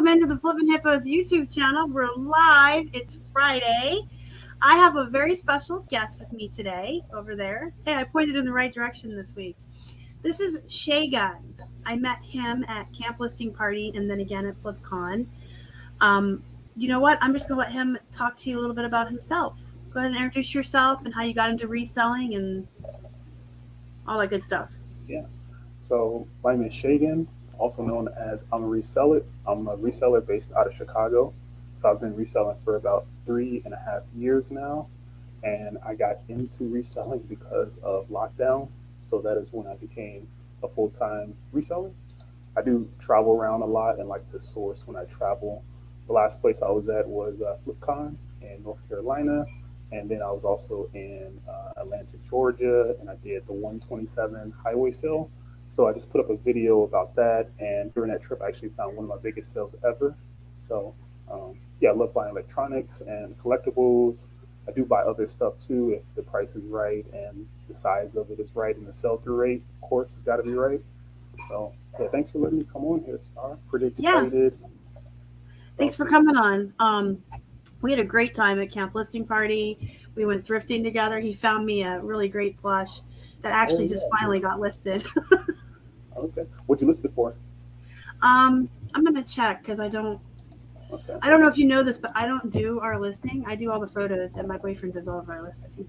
welcome into the Flippin Hippos YouTube channel. We're live. It's Friday. I have a very special guest with me today over there. Hey, I pointed in the right direction this week. This is Shay Gunn. I met him at Camp Listing Party and then again at FlipCon. You know what? I'm just going to let him talk to you a little bit about himself. Go ahead and introduce yourself and how you got into reselling and all that good stuff. Yeah. So my name is Shagan, also known as I'm a Reseller. I'm a reseller based out of Chicago. So I've been reselling for about 3.5 years now. And I got into reselling because of lockdown. So that is when I became a full-time reseller. I do travel around a lot and like to source when I travel. The last place I was at was FlipCon in North Carolina. And then I was also in Atlanta, Georgia, and I did the 127 highway sale. So I just put up a video about that. And during that trip, I actually found one of my biggest sales ever. So yeah, I love buying electronics and collectibles. I do buy other stuff too if the price is right and the size of it is right and the sell-through rate, of course, has got to be right. So yeah, thanks for letting me come on here, Star. Pretty excited. Yeah. Thanks for coming on. We had a great time at Camp Listing Party. We went thrifting together. He found me a really great plush that actually just finally got listed. Okay. What'd you list it for? I'm gonna check because I don't know if you know this, but I don't do our listing. I do all the photos, and my boyfriend does all of our listing.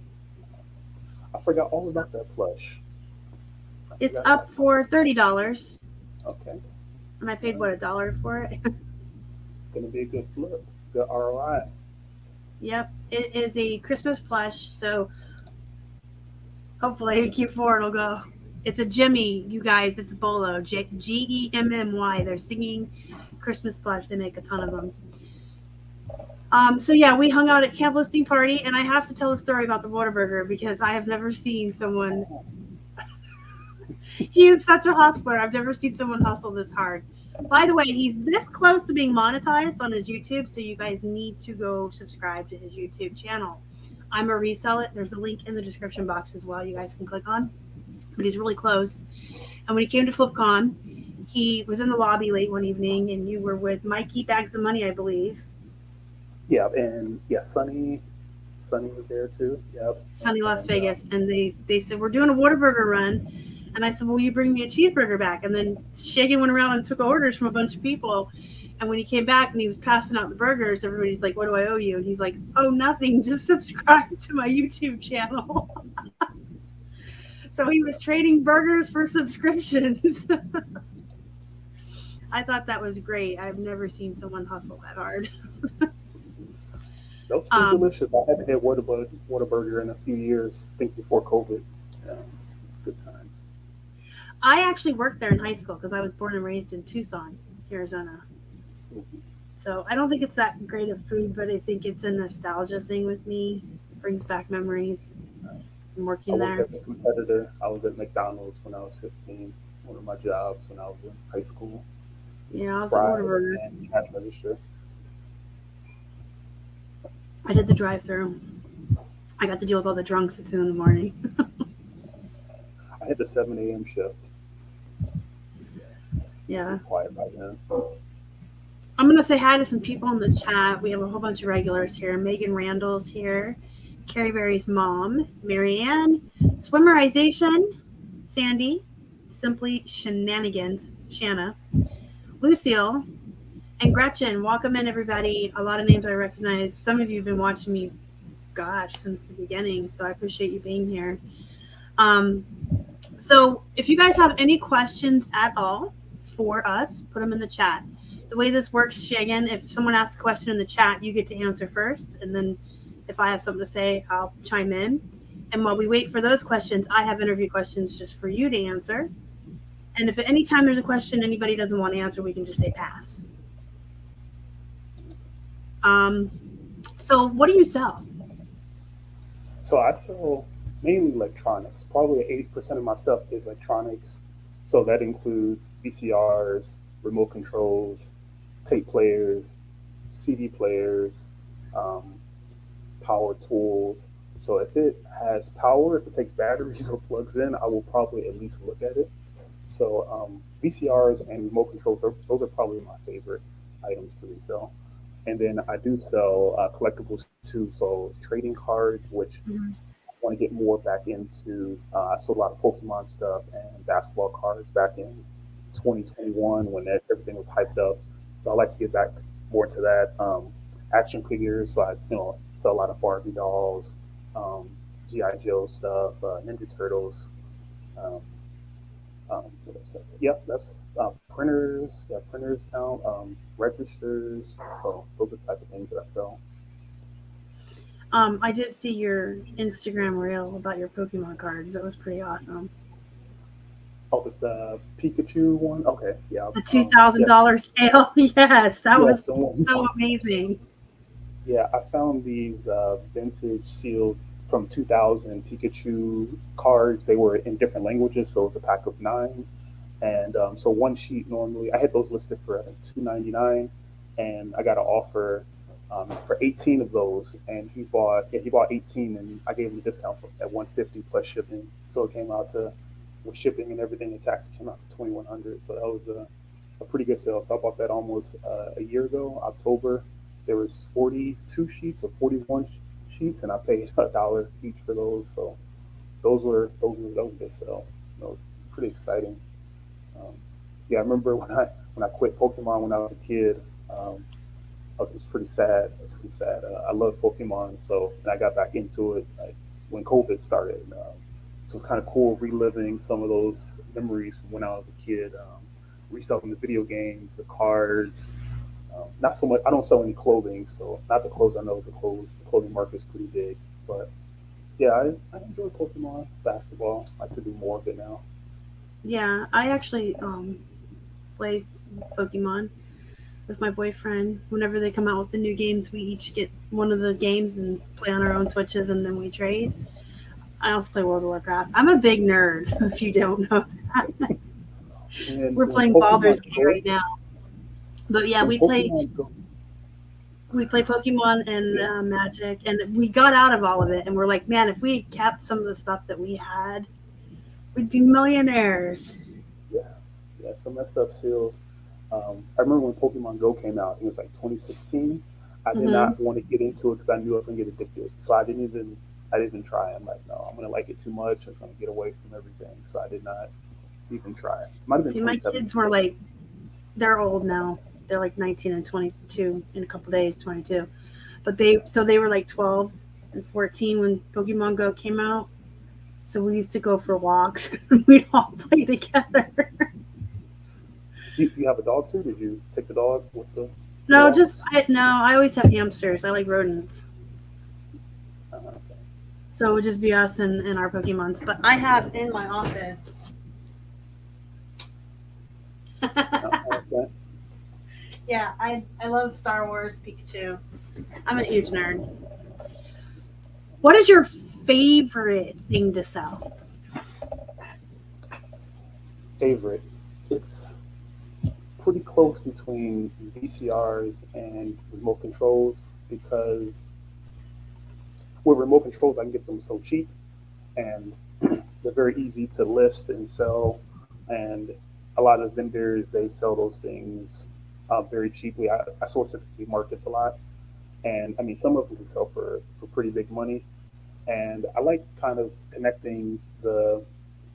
I forgot all about that plush. It's up for $30. Okay. And I paid $1 for it. It's gonna be a good flip. Good ROI. Yep, it is a Christmas plush, so hopefully in Q4 it'll go. It's a Jimmy, you guys. It's a Bolo, Gemmy. They're singing Christmas plush. They make a ton of them. So yeah, we hung out at Camp Listing Party, and I have to tell a story about the Whataburger because I have never seen someone. He is such a hustler. I've never seen someone hustle this hard. By the way, he's this close to being monetized on his YouTube, so you guys need to go subscribe to his YouTube channel. I'm a reseller. There's a link in the description box as well you guys can click on. But he's really close. And when he came to FlipCon, he was in the lobby late one evening, and you were with Mikey Bags of Money, I believe. Yeah, and yeah, Sunny was there too. Yep. Sunny Las Vegas. And they said, we're doing a Whataburger run. And I said, will you bring me a cheeseburger back? And then Shagan went around and took orders from a bunch of people. And when he came back and he was passing out the burgers, everybody's like, what do I owe you? And he's like, oh, nothing. Just subscribe to my YouTube channel. So he was trading burgers for subscriptions. I thought that was great. I've never seen someone hustle that hard. Those were delicious. I haven't had Whataburger in a few years, I think before COVID. Yeah, it's good times. I actually worked there in high school because I was born and raised in Tucson, Arizona. So I don't think it's that great of food, but I think it's a nostalgia thing with me. It brings back memories from working there. I was a competitor. I was at McDonald's when I was 15. One of my jobs when I was in high school. Yeah, I was at Whataburger. Cash register. I did the drive-through. I got to deal with all the drunks at 2 in the morning. I had the 7 a.m. shift. Yeah. Quiet right now. I'm going to say hi to some people in the chat. We have a whole bunch of regulars here. Megan Randall's here. Carrie Berry's mom. Marianne. Swimmerization. Sandy. Simply Shenanigans. Shanna. Lucille. And Gretchen. Welcome in, everybody. A lot of names I recognize. Some of you have been watching me, gosh, since the beginning. So I appreciate you being here. So if you guys have any questions at all for us, put them in the chat. The way this works, Shagan, if someone asks a question in the chat, you get to answer first. And then if I have something to say, I'll chime in. And while we wait for those questions, I have interview questions just for you to answer. And if at any time there's a question anybody doesn't want to answer, we can just say pass. So what do you sell? So I sell mainly electronics. Probably 80% of my stuff is electronics. So that includes VCRs, remote controls, tape players, CD players, power tools. So if it has power, if it takes batteries or plugs in, I will probably at least look at it. So VCRs and remote controls, those are probably my favorite. items to resell. And then I do sell collectibles too, so trading cards, which Mhm. I want to get more back into. I sold a lot of Pokemon stuff and basketball cards back in 2021 when everything was hyped up. So I like to get back more into that. Action figures, so I sell a lot of Barbie dolls, um, GI Joe stuff, Ninja Turtles. Um, what else? Yeah, that's printers. Yeah, printers now. Registers. So those are the type of things that I sell. I did see your Instagram reel about your Pokemon cards. That was pretty awesome. Oh, the Pikachu one. Okay, yeah. The two thousand Yes, dollar sale. Yes, that yeah. was So so amazing. yeah, I found these vintage sealed from 2000 Pikachu cards. They were in different languages, so it was a pack of nine. And so one sheet normally, I had those listed for I think $2.99, and I got an offer for 18 of those, and he bought 18, and I gave him a discount at 150 plus shipping. So it came out to with shipping and everything and tax came out to 2100. So that was a pretty good sale. So I bought that almost a year ago, October. There was 42 sheets or 41 sheets, and I paid $1 each for those. So that was a good sale. That was pretty exciting. Um, yeah, I remember when I quit Pokemon when I was a kid. I was just pretty sad. I was pretty sad. I love Pokemon, so and I got back into it like when COVID started. So it's kind of cool reliving some of those memories from when I was a kid. Reselling the video games, the cards. Not so much. I don't sell any clothing, so not the clothes. I know the clothing market is pretty big, but yeah, I enjoy Pokemon basketball. I could do more of it now. Yeah, I actually play Pokemon with my boyfriend. Whenever they come out with the new games, we each get one of the games and play on our own Switches, and then we trade. I also play World of Warcraft. I'm a big nerd. If you don't know that, And we're when playing Baldur's Pokemon Gate Go, right now. But yeah, when Pokemon Go, we play Pokemon and yeah, Magic, and we got out of all of it, and we're like, man, if we kept some of the stuff that we had, we'd be millionaires. yeah, yeah, some of that stuff sealed. I remember when Pokemon Go came out, it was like 2016. I did Hmm. not want to get into it because I knew I was gonna get addicted. So I didn't even try. I'm like, no, I'm gonna like it too much. It's gonna get away from everything. So I did not even try. It might have been See, my kids were 2017. like, they're old now. They're like 19 and 22 in a couple days, 22. But they were like 12 and 14 when Pokemon Go came out. So we used to go for walks. We'd all play together. You have a dog too? Did you take the dog with the for No, just walks? no. I always have hamsters. I like rodents. Okay. So it would just be us and our Pokemons. But I have in my office. Okay. Yeah, I love Star Wars Pikachu. I'm a huge nerd. What is your favorite thing to sell? Favorite. It's pretty close between VCRs and remote controls because with remote controls I can get them so cheap and they're very easy to list and sell. And a lot of vendors they sell those things very cheaply. I source it to markets a lot, and I mean some of them can sell for pretty big money. And I like kind of connecting the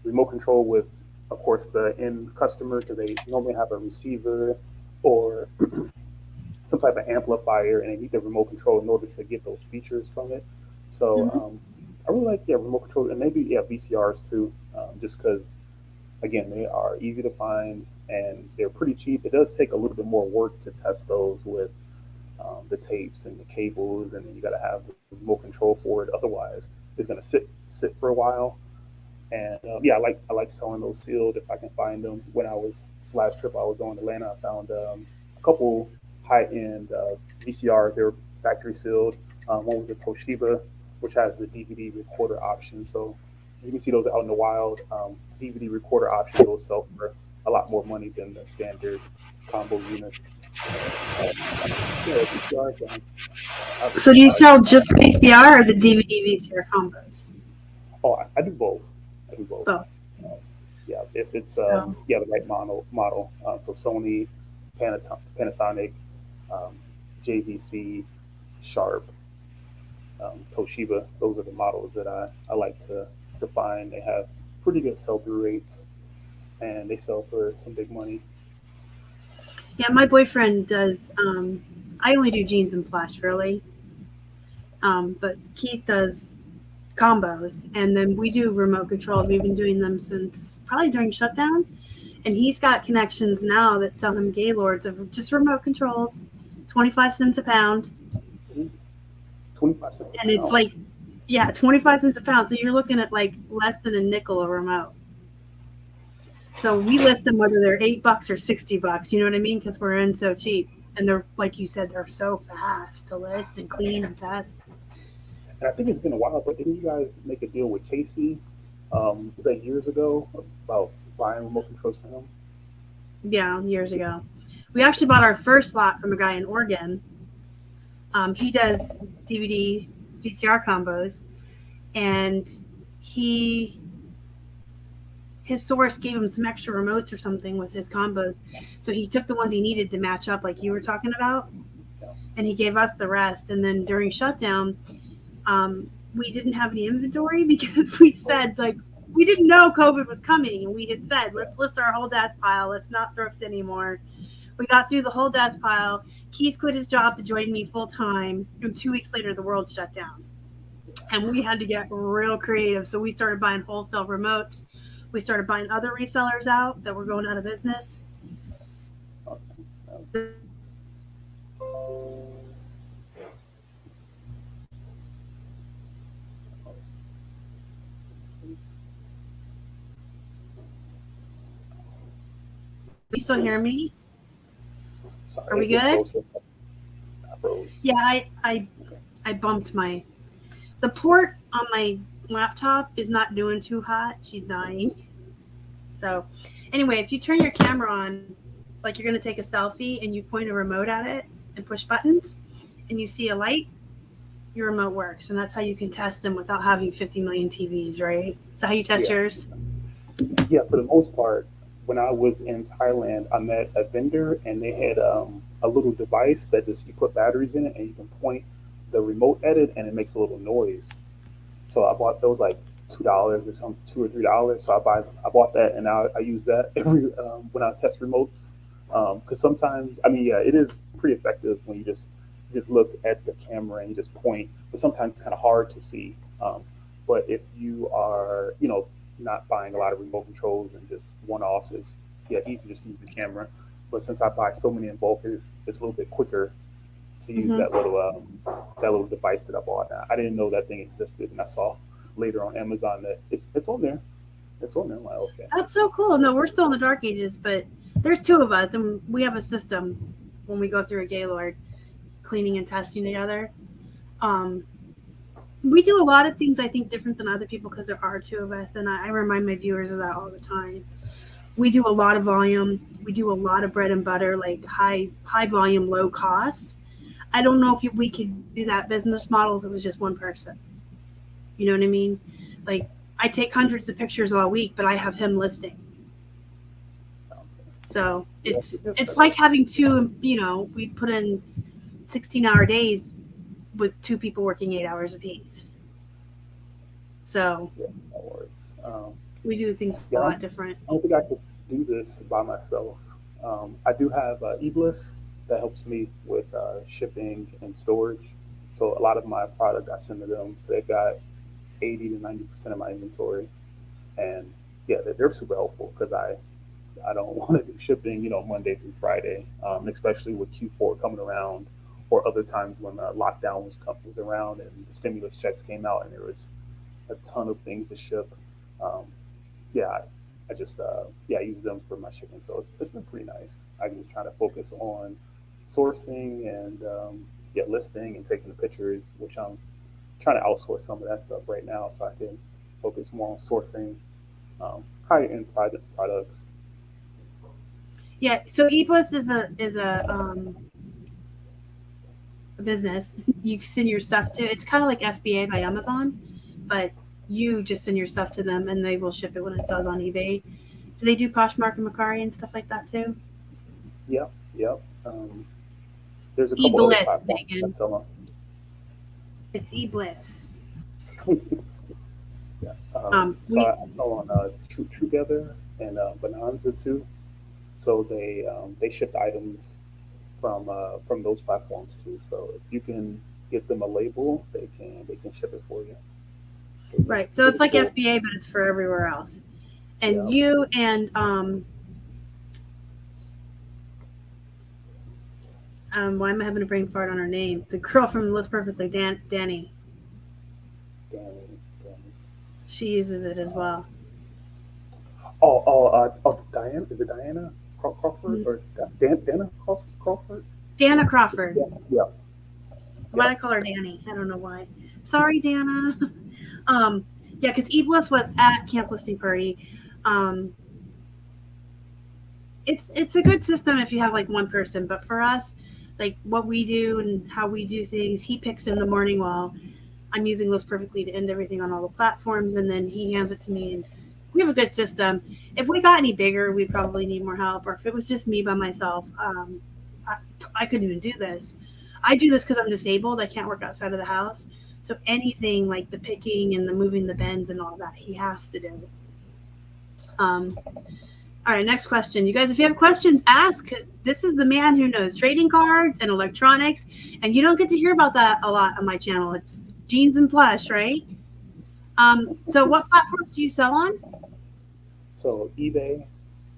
remote control with, of course, the end customer because they normally have a receiver or some type of amplifier, and they need the remote control in order to get those features from it. So Hmm. I really like remote control and maybe VCRs too, just because again they are easy to find and they're pretty cheap. It does take a little bit more work to test those with the tapes and the cables, and then you got to have the remote control for it. Otherwise, it's going to sit for a while. And yeah, I like selling those sealed if I can find them. When I was this last trip I was on Atlanta, I found a couple high end VCRs. They were factory sealed. One was a Toshiba, which has the DVD recorder option. So you can see those out in the wild. DVD recorder option will sell for a lot more money than the standard combo units. So yeah, VCRs. I've So do you advertised. sell just VCR or the DVD VCR combos? Oh, I do both. I do both. Both. Uh, if it's So the right model. So Sony, Panasonic. um, JVC, Sharp, Toshiba. Those are the models that I like to find. They have pretty good sell through rates and they sell for some big money. Yeah, my boyfriend does. I only do jeans and plush, really. But Keith does combos, and then we do remote controls. We've been doing them since probably during shutdown, and he's got connections now that sell him gaylords of just remote controls, 25 cents a pound, 25 cents a and it's pound. like, yeah, 25 cents a pound. So you're looking at like less than a nickel a remote. So we list them whether they're $8 or $60. You know what I mean? Because we're in so cheap, and they're like you said, they're so fast to list and clean and test. And I think it's been a while, but didn't you guys make a deal with Casey? Was that years ago about buying remote controls for him? Yeah, years ago. We actually bought our first lot from a guy in Oregon. He does DVD VCR combos, and he his source gave him some extra remotes or something with his combos. So he took the ones he needed to match up, like you were talking about, Yeah. and he gave us the rest. And then during shutdown, we didn't have any inventory because we said like we didn't know COVID was coming, and we had said let's list our whole death pile. Let's not thrift anymore. We got through the whole death pile. Keith quit his job to join me full time, and 2 weeks later the world shut down, and we had to get real creative. So we started buying wholesale remotes. We started buying other resellers out that were going out of business. Okay. You still hear me? Are Sorry, we it good? froze for a second. I froze. Yeah, I bumped my the port on my laptop is not doing too hot. She's dying. So anyway, if you turn your camera on, like you're gonna take a selfie and you point a remote at it and push buttons and you see a light, your remote works. And that's how you can test them without having 50 million TVs, right? Is that how you test Yeah. yours? Yeah, for the most part, when I was in Thailand, I met a vendor and they had a little device that just you put batteries in it and you can point the remote at it and it makes a little noise. So I bought those like $2 or some $2 or $3. So I bought that and I use that every when I test remotes because sometimes I mean yeah it is pretty effective when you just look at the camera and you just point, but sometimes it's kind of hard to see. But if you are not buying a lot of remote controls and just one offs, it's yeah easy just to use the camera. But since I buy so many in bulk, it's a little bit quicker to use Mm-hmm. that little device that I bought. I didn't know that thing existed, and I saw later on Amazon that it's on there. It's on there. I'm like, okay, That's so cool. No, we're still in the dark ages, but there's two of us, and we have a system when we go through a Gaylord cleaning and testing together. Um, we do a lot of things I think different than other people because there are two of us, and I remind my viewers of that all the time. We do a lot of volume. We do a lot of bread and butter, like high volume, low cost. I don't know if we could do that business model if it was just one person. You know what I mean? Like I take hundreds of pictures all week, but I have him listing. So yeah, it's like having two. We put in 16-hour days with two people working 8 hours apiece. So yeah, that works. we do things Yeah, a lot different. I don't think I could do this by myself. I do have eBliss that helps me with shipping and storage. So a lot of my product I send to them, so they've got 80 to 90% of my inventory, and yeah, they're super helpful because I don't want to do shipping, Monday through Friday, especially with Q4 coming around, or other times when lockdown was around and the stimulus checks came out and there was a ton of things to ship. Um, yeah, I just yeah I use them for my shipping, so it's been pretty nice. I can just try to focus on sourcing and yeah listing and taking the pictures, which I'm trying to outsource some of that stuff right now, so I can focus more on sourcing higher end products. Yeah. So ePlus is a business. You send your stuff to. It's kind of like FBA by Amazon, but you just send your stuff to them and they will ship it when it sells on eBay. Do they do Poshmark and Macari and stuff like that too? Yep, yep. There's a couple other E-Bliss, platforms that Megan. sell It's E-Bliss. them. Yeah. So We I sell on Together and Bonanza too. So they ship items from those platforms too. So if you can give them a label, they can ship it for you. So yeah, right. So it's pretty like cool. FBA, but it's for everywhere else. And Yeah. you and why am I having a brain fart on her name? The girl from Lives Perfectly, Danny. Danny, Danny. She uses it as well. Diana, is it Diana Crawford Mm, or Dana Crawford? Dana Crawford. Yeah, yeah, Why yeah. did I call her Danny? I don't know why. Sorry, Dana. um, yeah, because E-Bliss was at Camp Listening Party. Um, it's a good system if you have like one person, but for us, like what we do and how we do things, he picks in the morning while I'm using Looks Perfectly to end everything on all the platforms, and then he hands it to me. And we have a good system. If we got any bigger, we'd probably need more help. Or if it was just me by myself, I, I couldn't even do this. I do this because I'm disabled. I can't work outside of the house. So anything like the picking and the moving the bends and all that, he has to do. Um, all right, next question. You guys, if you have questions, ask because this is the man who knows trading cards and electronics, and you don't get to hear about that a lot on my channel. It's jeans and plush, right? So what platforms do you sell on? So eBay,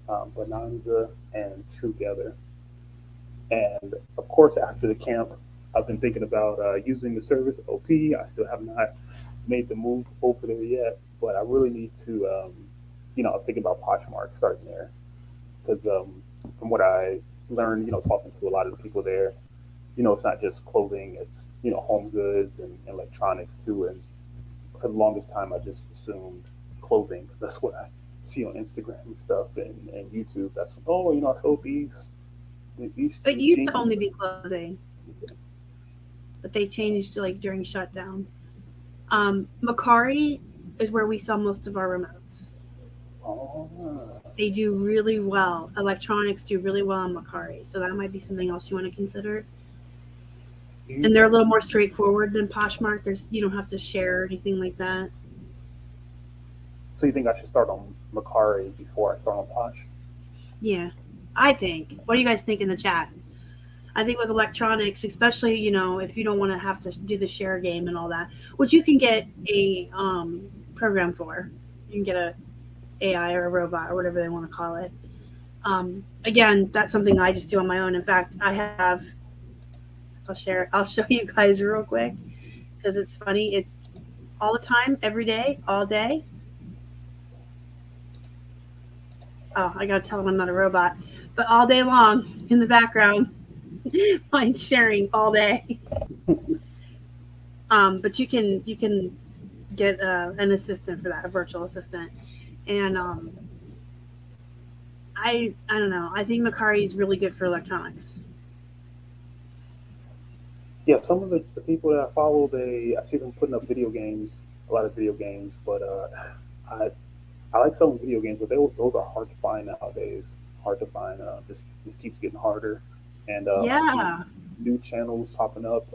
Bonanza, and Together. And of course, after the camp, I've been thinking about using the service OP. I still have not made the move over there yet, but I really need to. I was thinking about Poshmark starting there because from what I learned, talking to a lot of the people there, it's not just clothing; it's home goods and electronics too. And for the longest time, I just assumed clothing because that's what I see on Instagram and stuff and YouTube. That's I sold It these used to jeans. only be clothing, but they changed like during shutdown. Macari is where we sell most of our remotes. Oh, They do really well. Electronics do really well on Macari, so that might be something else you want to consider. you, And they're a little more straightforward than Poshmark. There's you don't have to share or anything like that. so you think I should start on Macari before I start on Posh? Yeah, I think. What do you guys think in the chat? I think with electronics, especially if you don't want to have to do the share game and all that, which you can get a program for. You can get a AI or a robot or whatever they want to call it. Again, that's something I just do on my own. In fact, I have. I'll share. I'll show you guys real quick because it's funny. It's all the time, every day, all day. Oh, I gotta tell them I'm not a robot, but all day long in the background, mine's sharing all day. But you can get an assistant for that, a virtual assistant, and I don't know. I think Macari is really good for electronics. Yeah, some of the people that I follow, I see them putting up video games, a lot of video games, but I I like selling video games, but those are hard to find nowadays. Hard to find. Just keeps getting harder, and I see Yeah. new channels popping up,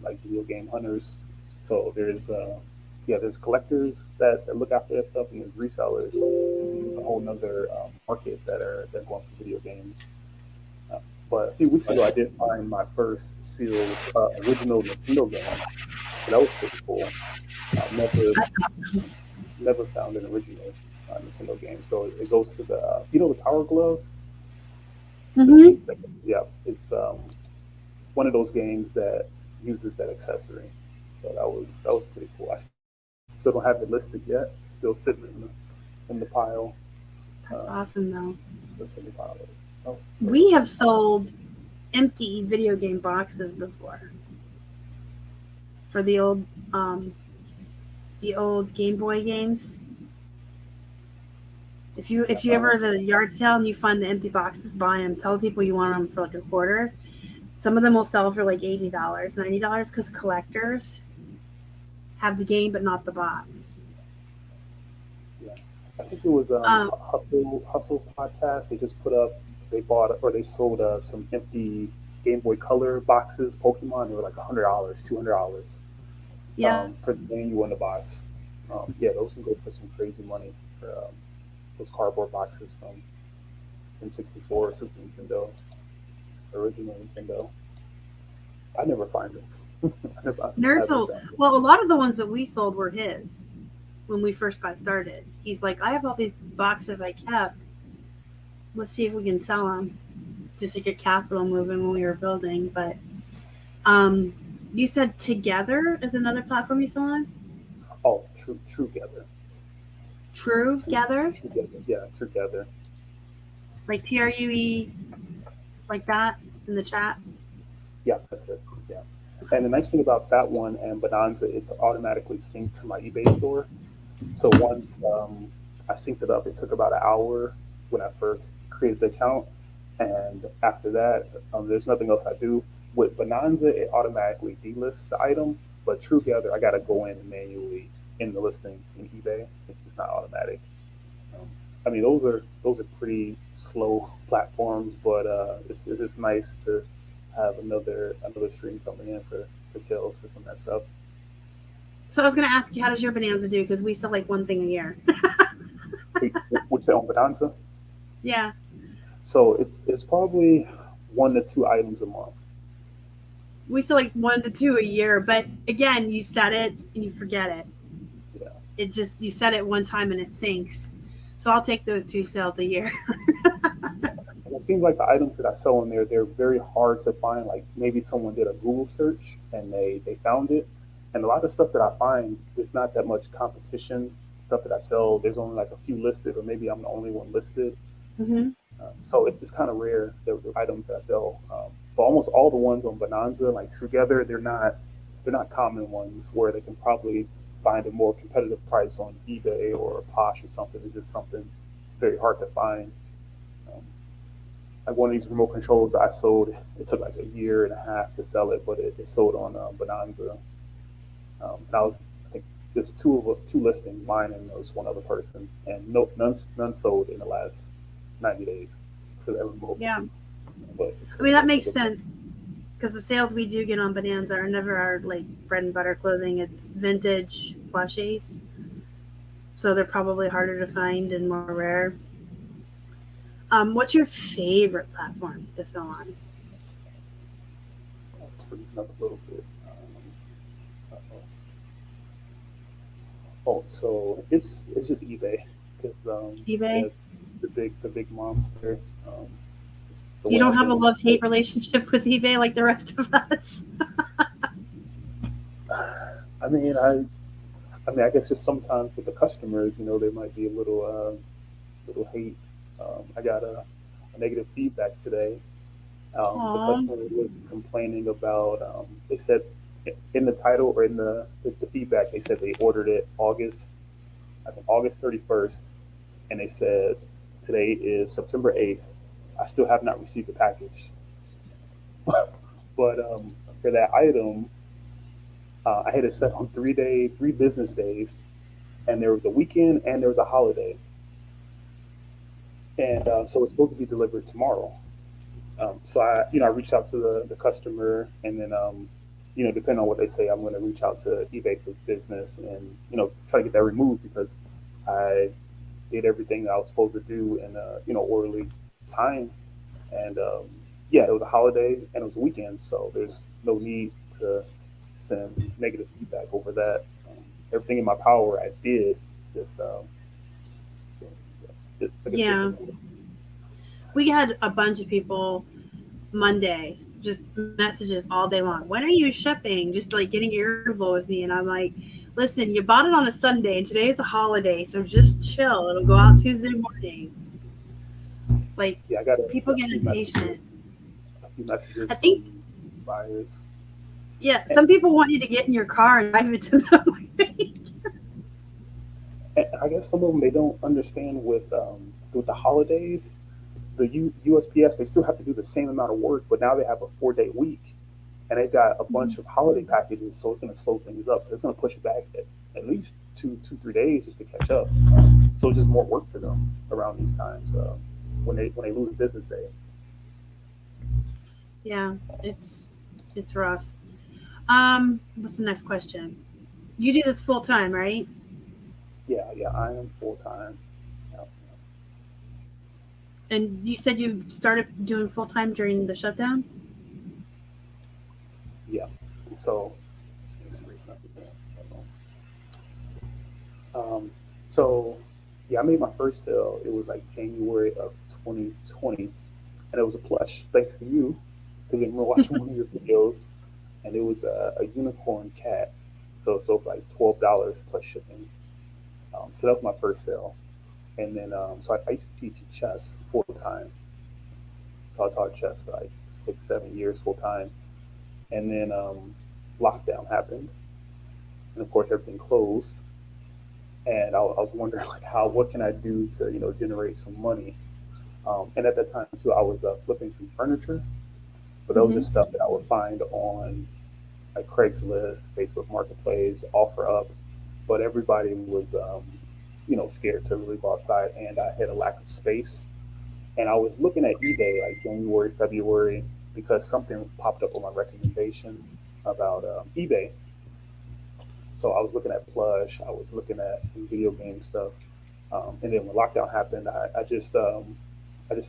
like video game hunters. So there's collectors that look after that stuff, and there's resellers. It's a whole nother market that are going for video games. Uh, but a few weeks ago, I did find my first sealed original Nintendo game, so that was pretty cool. Never found an original Nintendo game. So it goes to the Power Glove, the Hmm. piece. Yeah, it's one of those games that uses that accessory. So that was pretty cool. I still don't have it listed yet. Still sitting in the pile. That's Um, awesome though. still sitting in the pile. That was We pretty have sold empty video game boxes before for um the old Game Boy games. If you ever at a yard sale and you find the empty boxes, buy them. Tell people you want them for like a quarter. Some of them will sell for like $80, $90 because collectors have the game but not the box. yeah. I think it was Um, Hustle podcast. They just put up. They bought or they sold some empty. Game Boy Color boxes, Pokemon. They were like $100, $200 Yeah. for the manual in the box. Yeah, those can go for some crazy money for those cardboard boxes from N64, Super Nintendo, original Nintendo. I never find them. I Nerds haven't will, found them. well, a lot of the ones that we sold were his when we first got started. He's like, I have all these boxes I kept. Let's see if we can sell them just to get capital moving when we were building. But um, you said Together is another platform you sell on? Oh, Together. True Gather? Together. Yeah, Together. Like TRUE, like that in the chat? Yeah, that's it. Yeah. And the nice thing about that one and Bonanza, it's automatically synced to my eBay store. So once I synced it up, it took about an hour when I first created the account. And after that, there's nothing else I do. With Bonanza, it automatically delists the item, but TrueGather, I got to go in manually in the listing in eBay. It's not automatic. Um, I mean, those are pretty slow platforms, but it's just nice to have another stream coming in for sales for some of that stuff. So I was going to ask you, how does your Bonanza do? Because we sell like one thing a year. Which on Bonanza, Yeah. so it's probably 1 to 2 items a month. We sell like 1 to 2 a year. But again, you set it and you forget it. Yeah. It just, you set it one time and it sinks. So I'll take those 2 sales a year. And it seems like the items that I sell in there, they're very hard to find. Like maybe someone did a Google search and they found it. And a lot of stuff that I find, there's not that much competition. Stuff that I sell, there's only like a few listed, or maybe I'm the only one listed. Mm-hmm. So it's kind of rare the items that I sell. But almost all the ones on Bonanza, like Together, they're not common ones where they can probably find a more competitive price on eBay or Posh or something. It's just something very hard to find. Um, like one of these remote controls I sold, it took like a year and a half to sell it, but it sold on Bonanza. And I was, I think there's two listings, mine and there was one other person, and no none sold in the last 90 days for that remote. Yeah. But I mean, that makes sense because the sales we do get on Bonanza are never our like bread and butter clothing. It's vintage plushies. So they're probably harder to find and more rare. What's your favorite platform to sell on? let's freeze up a little bit. Oh, so it's just eBay because yeah, eBay? it's the big monster. It's the You way don't I've have a been. love-hate relationship with eBay like the rest of us? I mean, I guess just sometimes with the customers, there might be a little hate. I got a negative feedback today. The Aw. customer was complaining about. They said in the title or in the feedback, they said they ordered it I think August 31st, and they said today is September 8th. I still have not received the package. But for that item, I had it set on 3 business days, and there was a weekend and there was a holiday, and so it's supposed to be delivered tomorrow. So I reached out to the customer, and then depending on what they say, I'm going to reach out to eBay for business and try to get that removed because I did everything that I was supposed to do in orderly time, and yeah, it was a holiday and it was a weekend, so there's no need to send negative feedback over that. Everything in my power, I did. Just so, like I said, Yeah. We had a bunch of people Monday just messages all day long. When are you shipping? Just like getting irritable with me. And I'm like, listen, you bought it on a Sunday and today is a holiday. So just chill. It'll go out Tuesday morning. Like yeah, I got people a get few messages, impatient. a few messages I think, from buyers. yeah, And, some people want you to get in your car and drive it to them. and I guess some of them they don't understand with the holidays. The USPS they still have to do the same amount of work, but now they have a 4-day week, and they've got a bunch of holiday packages, so it's going to slow things up. So it's going to push it back at least 3 days just to catch up. So it's just more work for them around these times when they lose a business day. Yeah, it's rough. What's the next question? You do this full time, right? Yeah, I am full time. Yeah, And you said you started doing full time during the shutdown? yeah. So, um, so yeah, I made my first sale. It was like January of 2020, and it was a plush. Thanks to you, because I remember watching one of your videos, and it was a unicorn cat. So for like $12 plus shipping. So that was my first sale, and then so I used to teach chess full time. So I taught chess for like 6, 7 years full time, and then lockdown happened, and of course everything closed. And I was wondering like how what can I do to generate some money. And at that time too, I was flipping some furniture, but that was Mm-hmm. just stuff that I would find on like Craigslist, Facebook Marketplace, OfferUp. But everybody was scared to really go outside, and I had a lack of space. And I was looking at eBay like January, February, because something popped up on my recommendation about eBay. So I was looking at Plush, I was looking at some video game stuff, and then when lockdown happened, I just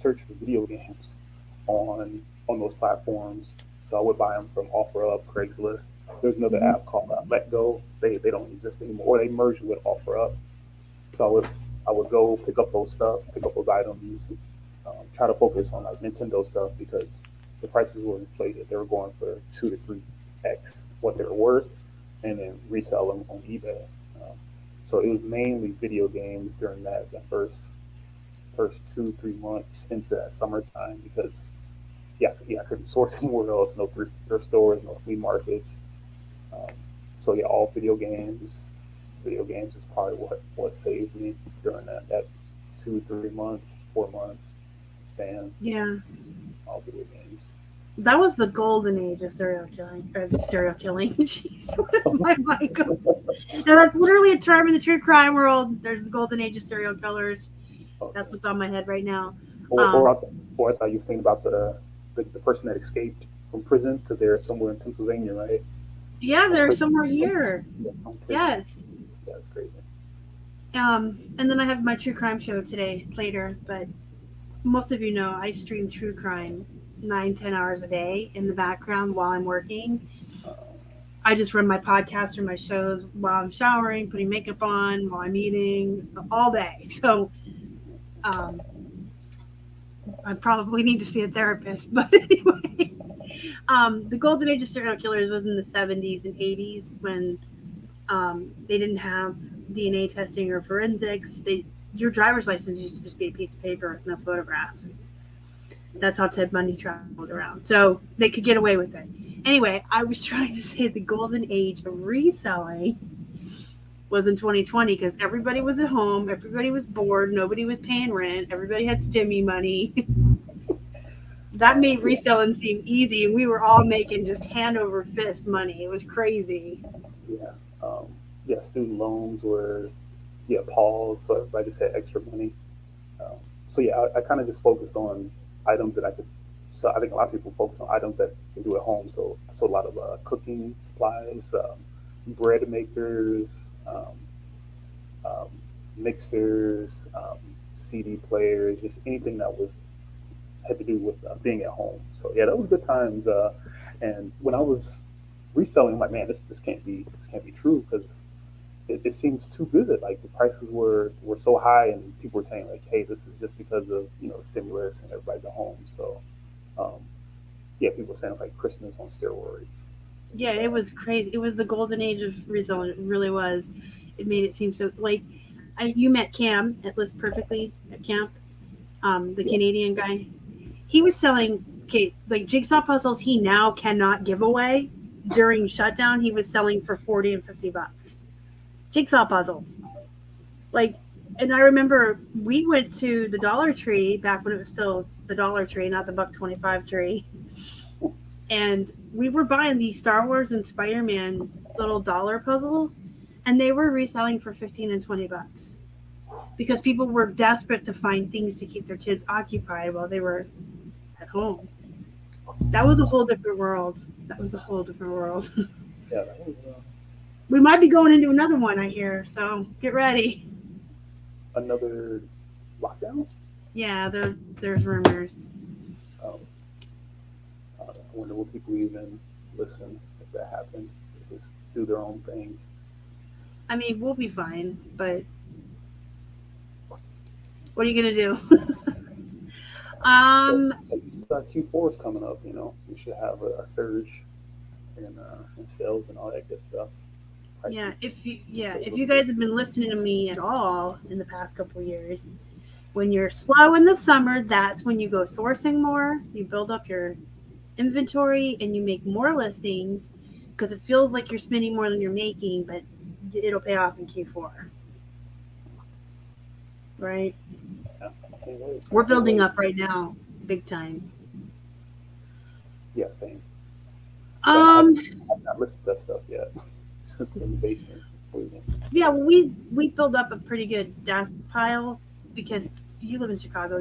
searched for video games on those platforms. So I would buy them from OfferUp, Craigslist. There's another Mm-hmm. app called Let Go. They don't exist anymore, or they merged with OfferUp. So I would go pick up those items, try to focus on like Nintendo stuff because the prices were inflated. They were going for 2 to 3x what they were worth, and then resell them on eBay. Um, so it was mainly video games during that first 2 3 months into that summertime because yeah I couldn't source anywhere else. No thrift stores, no flea markets. Um, so yeah, all video games. Video games is probably what saved me during that 2 3 months 4 months span. Yeah. All video games. That was the golden age of serial killing, or the serial killing. Jeez, what is my mind going? No, that's literally a term in the true crime world. There's the golden age of serial killers. That's Okay. what's on my head right now. Or or Um, I, or I thought you were thinking about the person that escaped from prison because they're somewhere in Pennsylvania, right? yeah, Some they're prison, somewhere here. some prison. Yes. Yeah, that's crazy. And then I have my true crime show today later. But most of you know I stream true crime 9, 10 hours a day in the background while I'm working. Uh, I just run my podcast or my shows while I'm showering, putting makeup on, while I'm eating, all day. So um, I probably need to see a therapist. But anyway, the golden age of serial killers was in the 70s and 80s when they didn't have DNA testing or forensics. Your driver's license used to just be a piece of paper with no photograph. That's how Ted Bundy traveled around. So they could get away with it. Anyway, I was trying to say the golden age of reselling was in 2020 because everybody was at home, everybody was bored, nobody was paying rent, everybody had stimmy money. That made yeah, reselling seem easy, and we were all making just hand over fist money. It was crazy. yeah, yeah. Student loans were paused, so everybody just had extra money. Um, so yeah, I kind of just focused on items that I could. So I think a lot of people focus on items that they do at home. So I sold a lot of cooking supplies, bread makers, um, um, mixers, CD players, just anything that was had to do with being at home. So yeah, that was good times. And when I was reselling, I'm like, man, this can't be true because it seems too good. Like the prices were so high, and people were saying like, hey, this is just because of the stimulus and everybody's at home. So um, yeah, people were saying it's like Christmas on steroids. It was Yeah, it was crazy. It was the golden age of reselling. It really was. It made it seem so like you met Cam at List Perfectly at camp, the yeah, Canadian guy. He was selling okay, like jigsaw puzzles he now cannot give away. During shutdown, he was selling for 40 and $50. Jigsaw puzzles. Like, and I remember we went to the Dollar Tree back when it was still the Dollar Tree, not the Buck 25 tree. And we were buying these Star Wars and Spider Man little dollar puzzles, and they were reselling for 15 and $20 because people were desperate to find things to keep their kids occupied while they were at home. That was a whole different world. That was a whole different world. Yeah, that was We might be going into another one, I hear. So get ready. another lockdown. Yeah, there's rumors. Um, I wonder will people even listen if that happens? They just do their own thing. I mean, we'll be fine, but what are you gonna do? So um, at least Q4 is coming up. We should have a surge in sales and all that good stuff. yeah, Prices stay a if little you bit. guys have been listening to me at all in the past couple of years, when you're slow in the summer, that's when you go sourcing more. You build up your inventory and you make more listings because it feels like you're spending more than you're making, but it'll pay off in Q4, right? Yeah, I can't wait. We're I can't building wait. up right now, big time. Yeah, same. But Um, I've not listed that stuff yet. It's just in the basement waiting. yeah, well, we build up a pretty good death pile because you live in Chicago,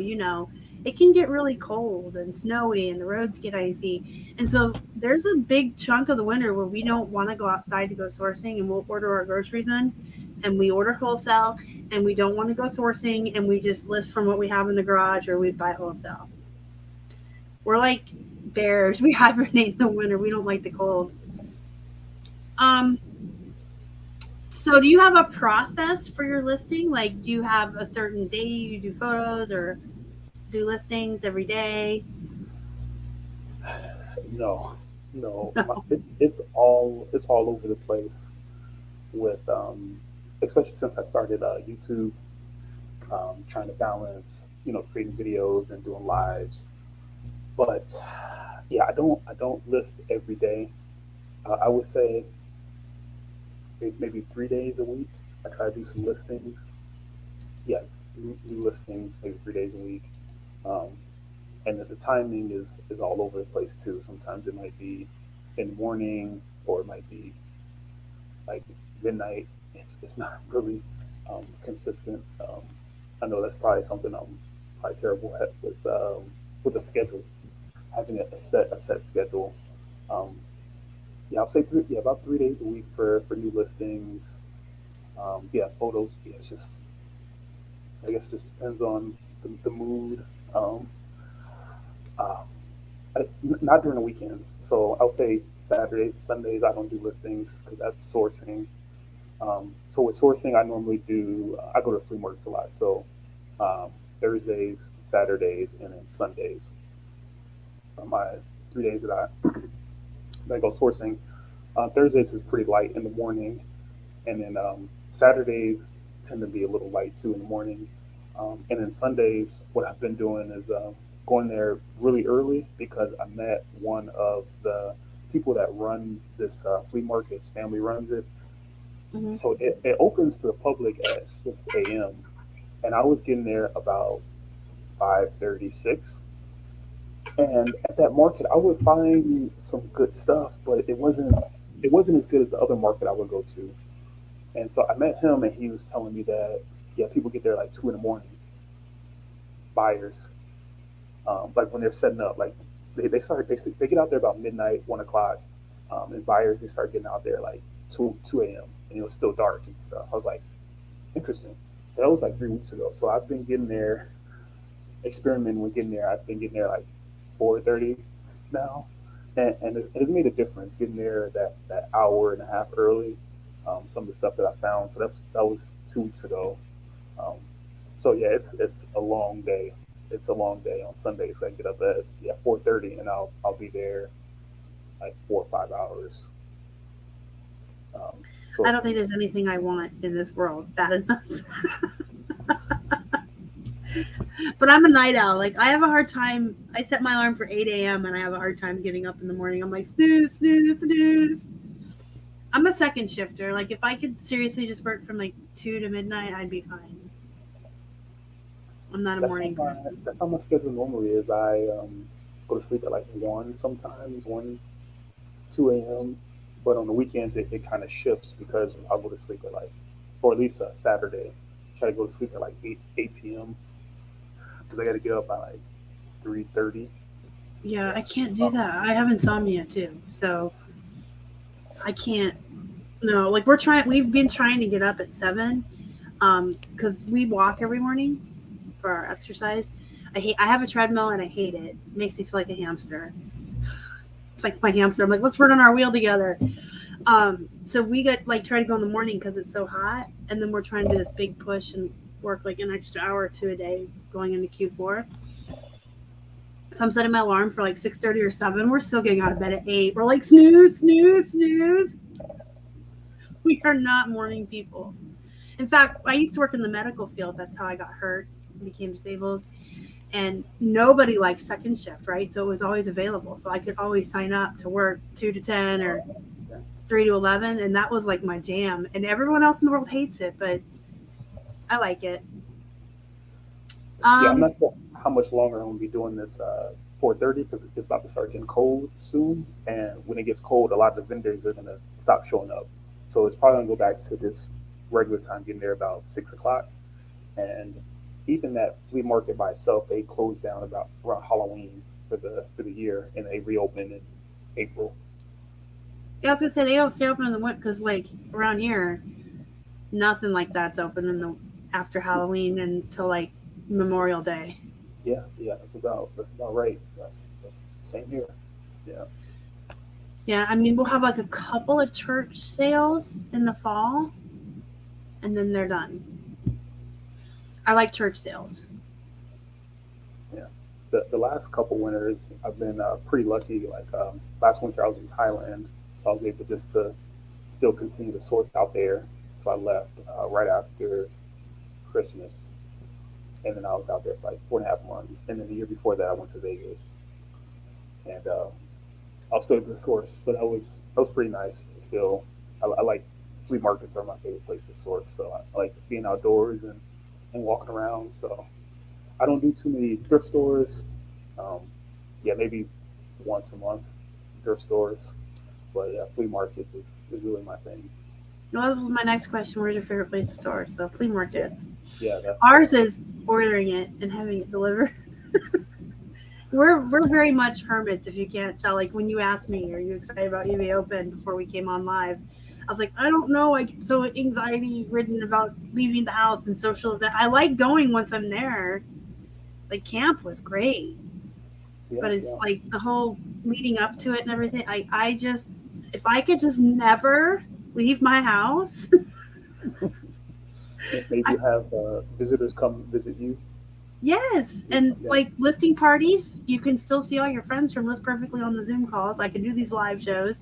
it can get really cold and snowy and the roads get icy. And so there's a big chunk of the winter where we don't want to go outside to go sourcing and we'll order our groceries in and we order wholesale and we don't want to go sourcing and we just list from what we have in the garage or we buy wholesale. We're like bears. We hibernate in the winter. We don't like the cold. Um, So, do you have a process for your listing? Like, do you have a certain day you do photos or do listings every day? No, no. It's all over the place with especially since I started YouTube, trying to balance creating videos and doing lives. But yeah, I don't list every day. I would say maybe 3 days a week. I try to do some listings. Yeah, new listings maybe 3 days a week. Um, and the timing is all over the place too. Sometimes it might be in the morning or it might be like midnight. It's not really consistent. I know that's probably something I'm probably terrible at with a schedule, having a set schedule. Um, yeah, I'll say about 3 days a week for new listings. Yeah, photos. Yeah, it's just I guess it just depends on the mood. Um, uh, not during the weekends. So I'll say Saturdays, Sundays, I don't do listings because that's sourcing. So with sourcing, I normally do, I go to flea markets a lot. So um, Thursdays, Saturdays, and then Sundays are my 3 days that I go sourcing. Thursdays is pretty light in the morning. And then Saturdays tend to be a little light too in the morning. And then Sundays, what I've been doing is going there really early because I met one of the people that run this flea market. His family runs it, Hmm. so it opens to the public at 6 a.m. And I was getting there about 5:36. And at that market, I would find some good stuff, but it wasn't as good as the other market I would go to. And so I met him, and he was telling me that yeah, people get there like 2 in the morning, buyers, like when they're setting up, like they get out there about midnight, 1 o'clock, and buyers they start getting out there like two a.m. and it was still dark and stuff. I was like, interesting. So that was like 3 weeks ago. So I've been getting there, experimenting with getting there. I've been getting there like 4:30 now, and it has made a difference getting there that hour and a half early. Some of the stuff that I found. So that was 2 weeks ago. Um, so yeah, it's a long day. It's a long day on Sundays. So I get up at 4:30 and I'll be there like 4 or 5 hours. I So don't think there's anything I want in this world bad enough. But I'm a night owl. Like I have a hard time. I set my alarm for 8 a.m. and I have a hard time getting up in the morning. I'm like snooze, snooze, snooze. I'm a second shifter. Like if I could seriously just work from like 2 to midnight, I'd be fine. I'm not a that's how morning my person. that's how my schedule normally is. I go to sleep at like 1 sometimes, 1, 2 a.m. But on the weekends it kind of shifts because I'll go to sleep at like, or at least a Saturday. Try to go to sleep at like 8 p.m. because I got to get up by like 3:30. Yeah, I can't do that. I have insomnia too, so I can't. No, like we've been trying to get up at 7, because we walk every morning for our exercise. I have a treadmill and I hate it. It makes me feel like a hamster. It's like my hamster. I'm like, let's run on our wheel together. So we got like try to go in the morning because it's so hot, and then we're trying to do this big push and work like an extra hour or two a day going into Q4. So I'm setting my alarm for like 6:30 or 7. We're still getting out of bed at 8. We're like snooze, snooze, snooze. We are not morning people. In fact, I used to work in the medical field. That's how I got hurt and became disabled. And nobody likes second shift, right? So it was always available. So I could always sign up to work 2 to 10 or 3 to 11. And that was like my jam. And everyone else in the world hates it, but I like it. Yeah, I'm Um, not sure how much longer I'm gonna be doing this 4:30 because it's about to start getting cold soon, and when it gets cold, a lot of the vendors are gonna stop showing up. So it's probably gonna go back to this regular time, getting there about 6 o'clock. And even that flea market by itself, they closed down about around Halloween for the year, and they reopened in April. yeah, I was gonna say they don't stay open in the winter because, like, around here, nothing like that's open in the after Halloween until like Memorial Day. Yeah, yeah, that's about right. That's same here. Yeah, Yeah, I mean we'll have like a couple of church sales in the fall, and then they're done. I like church sales. yeah. The last couple winters, I've been pretty lucky. Like last winter, I was in Thailand, so I was able just to still continue to source out there. So I left right after Christmas, and then I was out there for like 4.5 months. And then the year before that, I went to Vegas, and I was still able to source. So that was pretty nice. To still, I like flea markets are my favorite place to source. So I like just being outdoors and walking around. So I don't do too many thrift stores. Um, yeah, maybe once a month thrift stores. But yeah, flea market is really my thing. No, that was my next question. Where's your favorite place to source? So flea Yeah, markets. yeah, that's Ours is ordering it and having it delivered. We're very much hermits if you can't tell. Like when you asked me, are you excited about eBay Open before we came on live? I was like, I don't know. I get so anxiety ridden about leaving the house and social event. I like going once I'm there. Like camp was great, yeah, but it's yeah. like the whole leading up to it and everything. I just if I could just never leave my house. Maybe I, you have visitors come visit you. yes, and Yeah, like listing parties, you can still see all your friends from List Perfectly on the Zoom calls. I can do these live shows.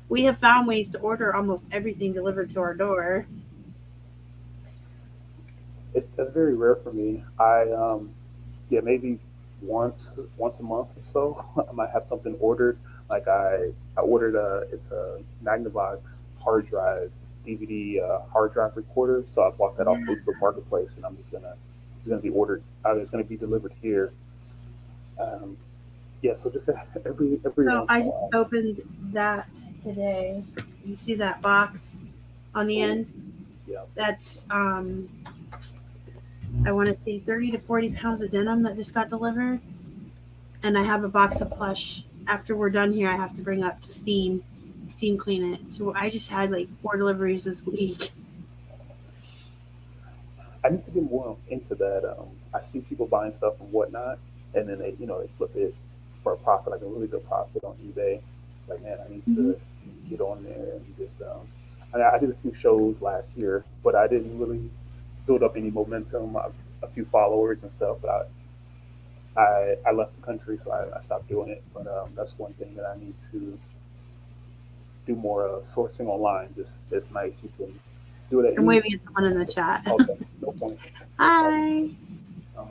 We have found ways to order almost everything delivered to our door. that's very rare for me. Yeah, maybe once a month or so, I might have something ordered. Like I ordered it's a Magnavox hard drive DVD hard drive recorder. So I bought that off Yeah. Facebook Marketplace, and it's gonna be ordered. It's gonna be delivered here. Um, yeah, so just every So once I in a just while. opened that today. You see that box on the Oh, end? yeah, That's I want to say 30 to 40 pounds of denim that just got delivered. And I have a box of plush. After we're done here, I have to bring up to steam clean it. So I just had like 4 deliveries this week. I need to get more into that. I see people buying stuff and whatnot, and then they flip it for a profit, like a really good profit on eBay. Like, man, I need Mhm. to get on there and just. I did a few shows last year, but I didn't really build up any momentum. A few followers and stuff, but I left the country, so I stopped doing it. But that's one thing that I need to do more sourcing online. Just it's nice you can do it at I'm any. waving at someone in the chat. Okay, no point, no problem. Hi.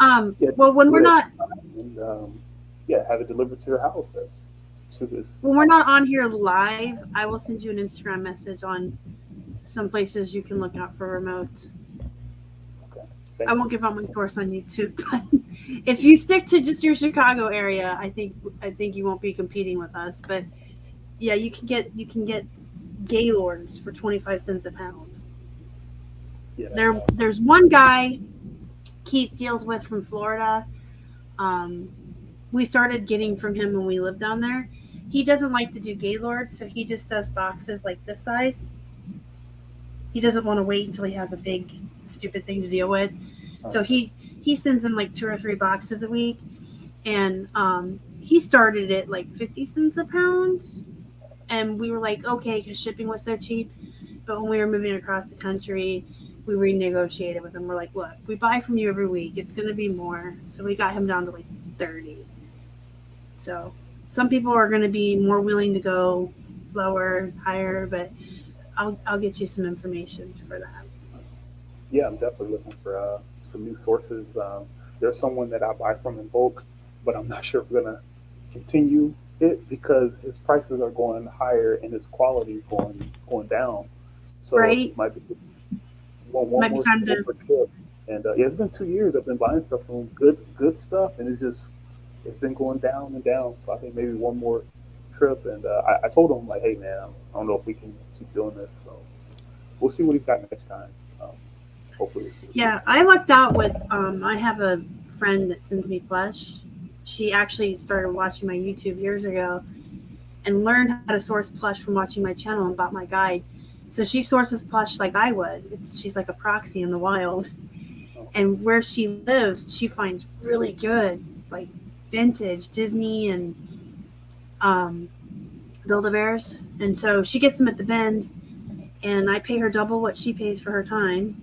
Um, yeah, Well, when do we're it not and yeah, have it delivered to your house. That's to this. when we're not on here live, I will send you an Instagram message on some places you can look out for remotes. Okay, I thank won't you. give out my source on YouTube, but if you stick to just your Chicago area, I think you won't be competing with us. But yeah, you can get Gaylords for 25 cents a pound. Yeah, that's There's one guy Keith deals with from Florida. Um, we started getting from him when we lived down there. He doesn't like to do Gaylord, so he just does boxes like this size. He doesn't want to wait until he has a big stupid thing to deal with. So Okay. he sends him like 2 or 3 boxes a week, and he started at like 50 cents a pound, and we were like, okay, because shipping was so cheap. But when we were moving across the country, we renegotiated with him. We're like, look, we buy from you every week. It's going to be more. So we got him down to like 30. So some people are going to be more willing to go lower, higher, but I'll get you some information for that. Yeah, I'm definitely looking for some new sources. There's someone that I buy from in bulk, but I'm not sure if we're gonna continue it because his prices are going higher and his quality is going down. So Right? it might be one Might be more time to. trip. And yeah, it's been 2 years. I've been buying stuff from him, good stuff, and it's been going down and down. So I think maybe one more trip. And I told him like, hey man, I don't know if we can keep doing this. So we'll see what he's got next time. Um, hopefully we'll see. Yeah, I lucked out with. I have a friend that sends me Plush. She actually started watching my YouTube years ago and learned how to source Plush from watching my channel and bought my guide. So she sources Plush like I would. She's like a proxy in the wild. Oh, And where she lives, she finds really good, like vintage Disney and um, Build-A-Bears. And so she gets them at the bins, and I pay her double what she pays for her time.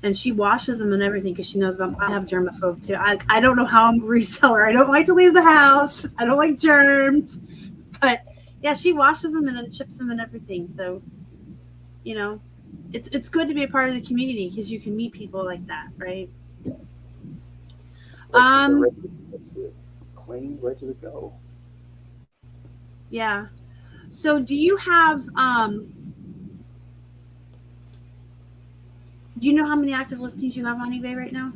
And she washes them and everything because she knows about. I have germaphobe too. I don't know how I'm a reseller. I don't like to leave the house. I don't like germs. But yeah, she washes them and then chips them and everything. So you know, it's good to be a part of the community because you can meet people like that, right? Especially they're Um, ready to test it, clean, ready to go. yeah. So do you know how many active listings you have on eBay right now?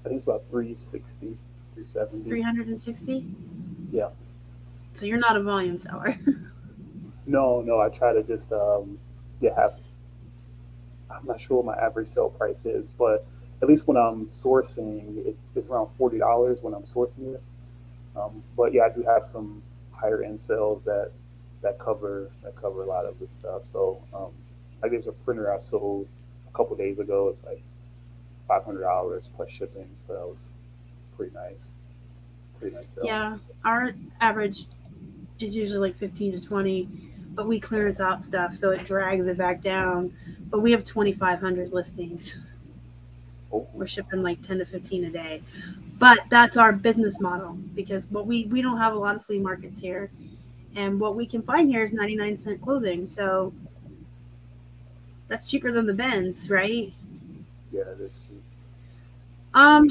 I think it's about 360, 370. 360. Yeah. So you're not a volume seller. No, no, I try to just yeah have. I'm not sure what my average sale price is, but at least when I'm sourcing, it's around $40 when I'm sourcing it. But yeah, I do have some higher end sales that cover a lot of this stuff. So like there's a printer I sold a couple days ago. It's like $500 plus shipping, so that was pretty nice, pretty nice sale. Yeah, our average is usually like 15 to 20, but we clearance out stuff, so it drags it back down. But we have 2,500 listings. Oh, We're shipping like 10 to 15 a day. But that's our business model because we don't have a lot of flea markets here. And what we can find here is 99-cent clothing. So that's cheaper than the bins, right? yeah, that's true.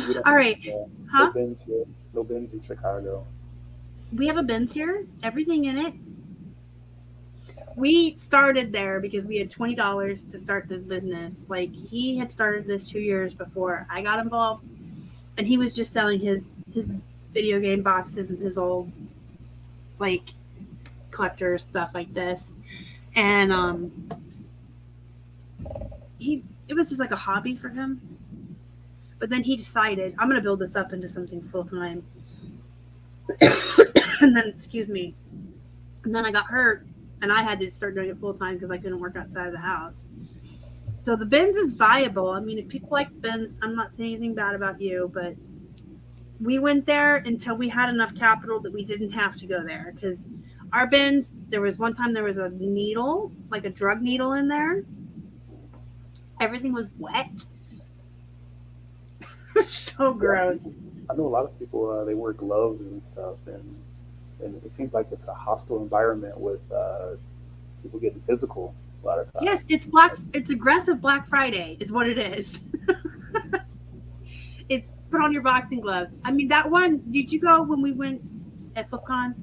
We don't All right. no Huh? bins here, no bins in Chicago. We have a bins here, everything in it. We started there because we had $20 to start this business. Like he had started this 2 years before I got involved, and he was just selling his video game boxes and his old like collector stuff like this. And he it was just like a hobby for him. But then he decided I'm gonna build this up into something full time. And then excuse me. And then I got hurt and I had to start doing it full time because I couldn't work outside of the house. So the bins is viable. I mean, if people like bins, I'm not saying anything bad about you, but we went there until we had enough capital that we didn't have to go there because our bins, there was one time there was a needle, like a drug needle in there. Everything was wet. So Yeah, gross. I know a lot of people. They wear gloves and stuff, and it seems like it's a hostile environment with people getting physical a lot of Yes, times. it's aggressive Black Friday is what it is. It's put on your boxing gloves. I mean, that one, did you go when we went at FlipCon?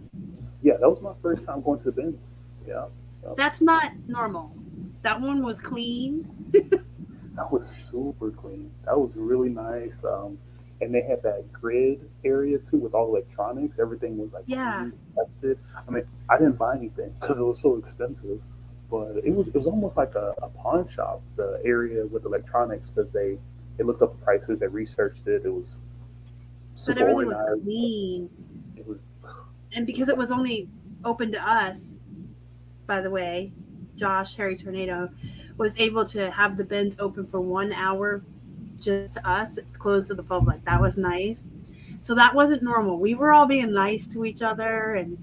Yeah, that was my first time going to the bins. Yeah, yeah. That's not normal. That one was clean. That was super clean. That was really nice. And they had that grid area too with all electronics. Everything was like Yeah. clean, tested. I mean, I didn't buy anything because it was so expensive, but it was almost like a pawn shop. The area with electronics because they looked up the prices, they researched it. It was But super everything was organized. clean. It was, And because it was only open to us, by the way, Josh, Harry Tornado, was able to have the bins open for 1 hour just to us. It's closed to the public. That was nice. So that wasn't normal. We were all being nice to each other, and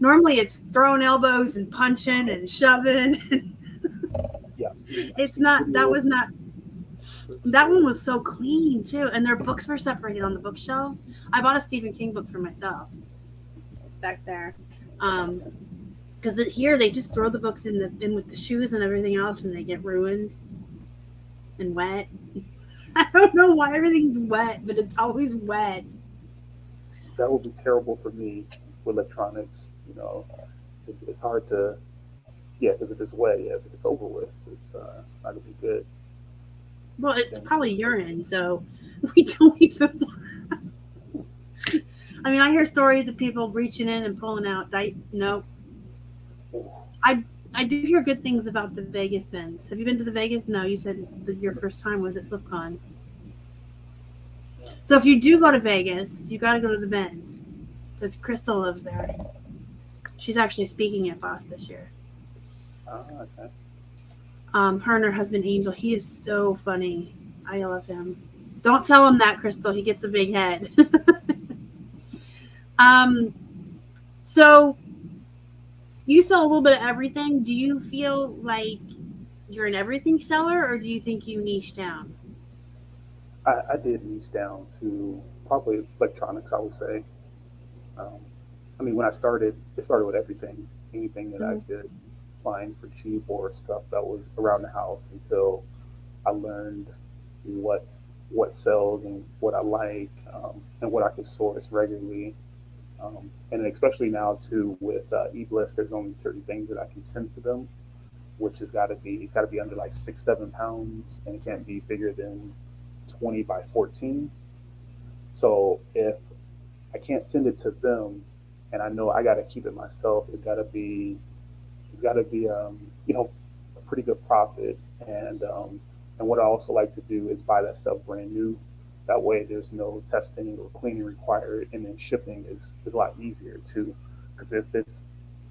normally it's throwing elbows and punching and shoving. yeah, I've It's seen not. That videos was not. for That one sure. was so clean too, and their books were separated on the bookshelves. I bought a Stephen King book for myself. It's back there. Because here they just throw the books in with the shoes and everything else, and they get ruined and wet. I don't know why everything's wet, but it's always wet. That would be terrible for me with electronics. It's hard to, yeah, because if it's wet, yes, if it's over with, it's not gonna be good. Well, it's Then probably urine, so we don't even. I mean, I hear stories of people reaching in and pulling out. No, I I do hear good things about the Vegas bins. Have you been to the Vegas? No, you said that your first time was at FlipCon. yeah. So if you do go to Vegas, you got to go to the bins because Crystal lives there. She's actually speaking at Boss this year. Okay. Her and her husband Angel. He is so funny. I love him. Don't tell him that, Crystal. He gets a big head. um, so you sell a little bit of everything. Do you feel like you're an everything seller, or do you think you niche down? I did niche down to probably electronics, I would say. Um, I mean, when I started, it started with everything, anything that I Mm-hmm. could find for cheap or stuff that was around the house until I learned what what sells and what I like, and what I can source regularly. And especially now too with eBliss, there's only certain things that I can send to them, which has got to be it's got to be under like 6 7 pounds, and it can't be bigger than 20 by 14. So if I can't send it to them, and I know I got to keep it myself, it's got to be a pretty good profit. And what I also like to do is buy that stuff brand new. That way, there's no testing or cleaning required, and then shipping is a lot easier too. Because if it's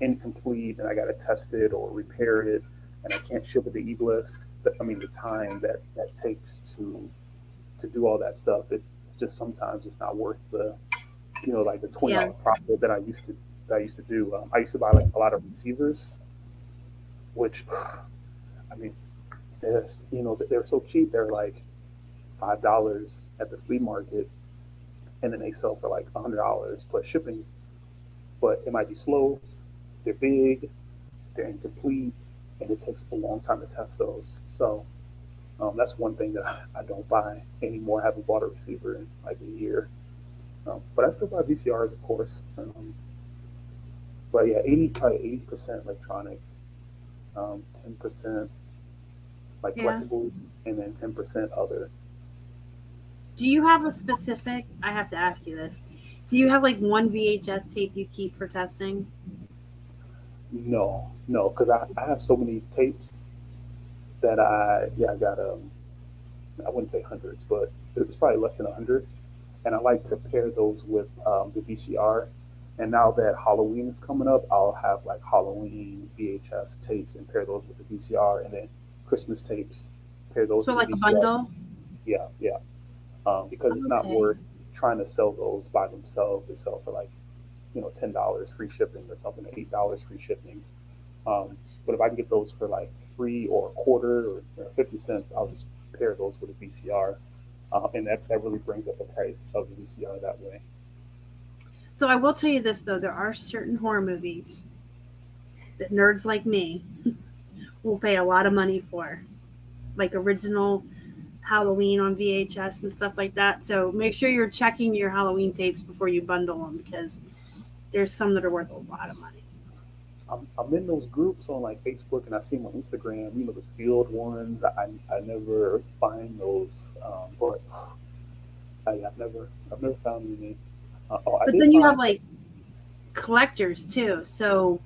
incomplete and I got to test it or repair it, and I can't ship it to eBlist, I mean the time that takes to do all that stuff, it's just sometimes it's not worth the like the Yeah. $20 profit that I used to do. I used to buy like a lot of receivers, which I mean, they're so cheap. They're like $5 at the flea market, and then they sell for like $100 plus shipping. But it might be slow. They're big. They're incomplete, and it takes a long time to test those. So that's one thing that I don't buy anymore. I haven't bought a receiver in like a year. But I still buy VCRs, of course. But yeah, probably 80% electronics, 10% like Yeah. collectibles, and then 10% other. Do you have a specific? I have to ask you this. Do you have like one VHS tape you keep for testing? No, no, because I have so many tapes that I got I wouldn't say hundreds, but it's probably less than 100, and I like to pair those with the VCR. And now that Halloween is coming up, I'll have like Halloween VHS tapes and pair those with the VCR, and then Christmas tapes, pair those So with the like a VCR. bundle? Yeah, yeah. Because it's not Okay. worth trying to sell those by themselves. They sell for like $10 free shipping or something, $8 free shipping. But if I can get those for like free or a quarter or 50 cents, I'll just pair those with a VCR, and that really brings up the price of the VCR that way. So I will tell you this though, there are certain horror movies that nerds like me will pay a lot of money for, like original Halloween on VHS and stuff like that. So make sure you're checking your Halloween tapes before you bundle them because there's some that are worth a lot of money. I'm in those groups on like Facebook, and I see them on Instagram. The sealed ones. I never find those, but I've never found any. Oh, I But did then you have find. like collectors too. So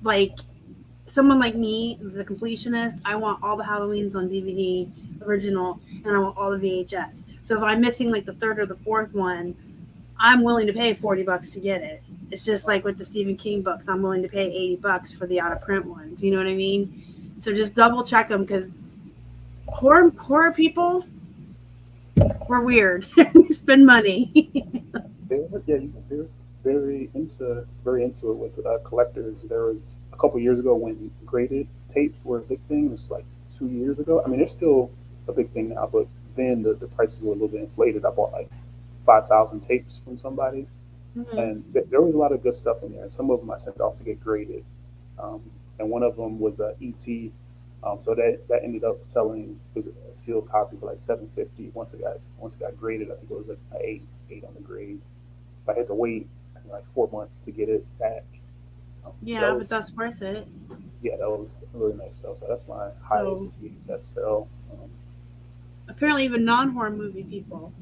like someone like me, the completionist, I want all the Halloweens on DVD original, and I want all the VHS. So if I'm missing like the third or the fourth one, I'm willing to pay $40 to get it. It's just like with the Stephen King books, I'm willing to pay $80 for the out of print ones. You know what I mean? So just double check them, because horror people, we're weird. We spend money. There's very into it with collectors. There was a couple years ago when graded tapes were a big thing. It was like 2 years ago. I mean, they're still a big thing now, but then the prices were a little bit inflated. I bought like 5,000 tapes from somebody, Mm-hmm. and there was a lot of good stuff in there. And some of them I sent off to get graded, um, and one of them was ET. So that ended up selling, was a sealed copy for like 750. Once it got graded, I think it was like an eight on the grade. I had to wait like 4 months to get it back. That Yeah, was but that's worth it. yeah, that was a really nice sell. So that's my highest So VHS sell. apparently, even non-horror movie people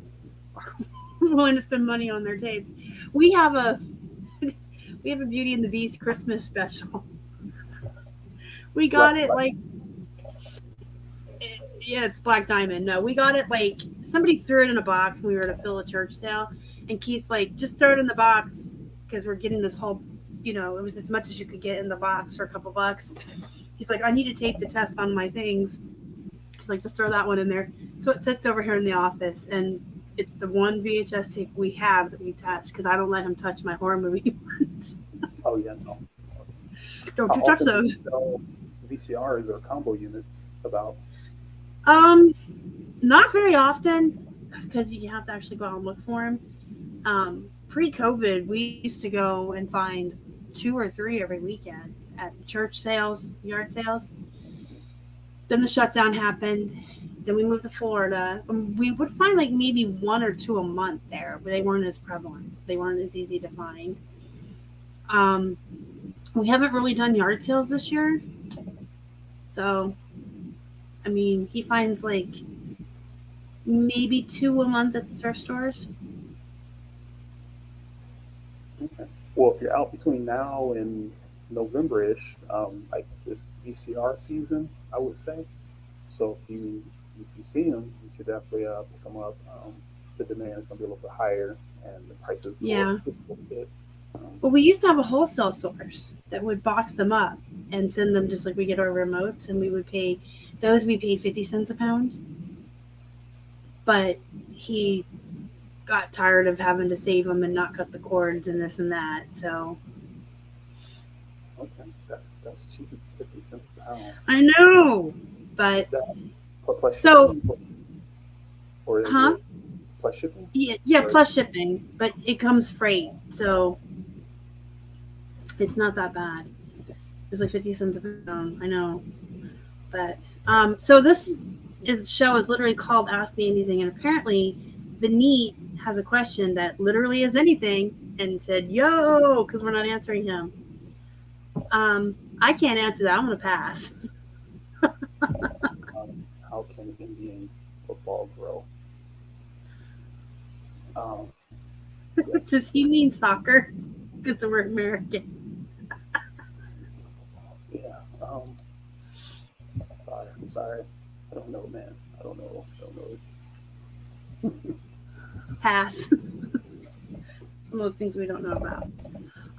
are willing to spend money on their tapes. We have a we have a Beauty and the Beast Christmas special. We Black, got it black, like, yeah, it's Black Diamond. No, we got it like somebody threw it in a box when we were at a fill a church sale, and Keith's like, just throw it in the box because we're getting this whole, it was as much as you could get in the box for a couple bucks. He's like, I need a tape to test on my things. He's like, just throw that one in there. So it sits over here in the office, and it's the one VHS tape we have that we test, because I don't let him touch my horror movie ones. oh yeah, no. Don't How you touch often do you those. sell VCRs or combo units? About Um, Not very often, because you have to actually go out and look for them. Pre-COVID, we used to go and find two or three every weekend at church sales, yard sales. Then the shutdown happened. Then we moved to Florida. We would find like maybe one or two a month there, but they weren't as prevalent. They weren't as easy to find. Um, we haven't really done yard sales this year. So, I mean, he finds like maybe two a month at the thrift stores. okay. Well, if you're out between now and November-ish, like this VCR season, I would say. So if you see them, you should definitely pick them up. The demand is going to be a little bit higher, and the prices will Yeah. just a little bit. Um, Well, we used to have a wholesale source that would box them up and send them just like we get our remotes, and we would pay those. We paid 50 cents a pound, but he got tired of having to save them and not cut the cords and this and that. So okay, that's cheap, 50 cents a pound. I know, Is but that plus so shipping, or is huh? it plus shipping? Yeah, Or plus shipping, but it comes freight, so it's not that bad. It was like 50 cents a pound. I know, but so this show is literally called "Ask Me Anything," and apparently, the NEAT has a question that literally is anything, and said "Yo," because we're not answering him. I can't answer that. I'm gonna pass. how can Indian football grow? Um, yeah, Does he mean soccer? Because we're American. yeah. I'm sorry. I don't know, man. I don't know. Pass. Some of those things we don't know about.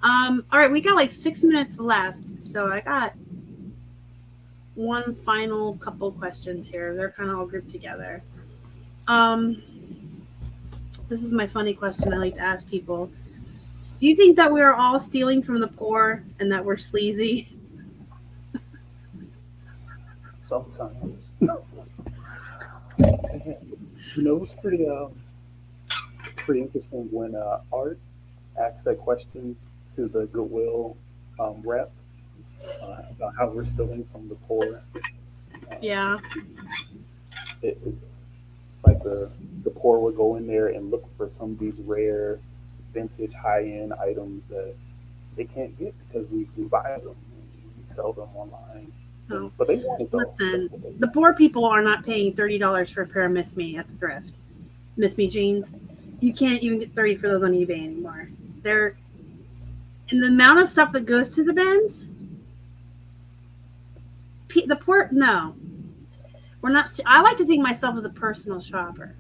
All right, we got like 6 minutes left, so I got one final couple questions here. They're kind of all grouped together. Um, this is my funny question I like to ask people. Do you think that we are all stealing from the poor and that we're sleazy? Sometimes. It's pretty interesting when Art asked that question to the Goodwill rep about how we're stealing from the poor. Um, Yeah. it's like the poor would go in there and look for some of these rare, vintage, high end items that they can't get because we buy them and we sell them online. No. But they want it though. That's Listen, what they the want. poor people are not paying $30 for a pair of Miss Me at the thrift. Miss Me jeans. You can't even get 30 for those on eBay anymore. They're and the amount of stuff that goes to the bins. The poor no. We're not. I like to think myself as a personal shopper.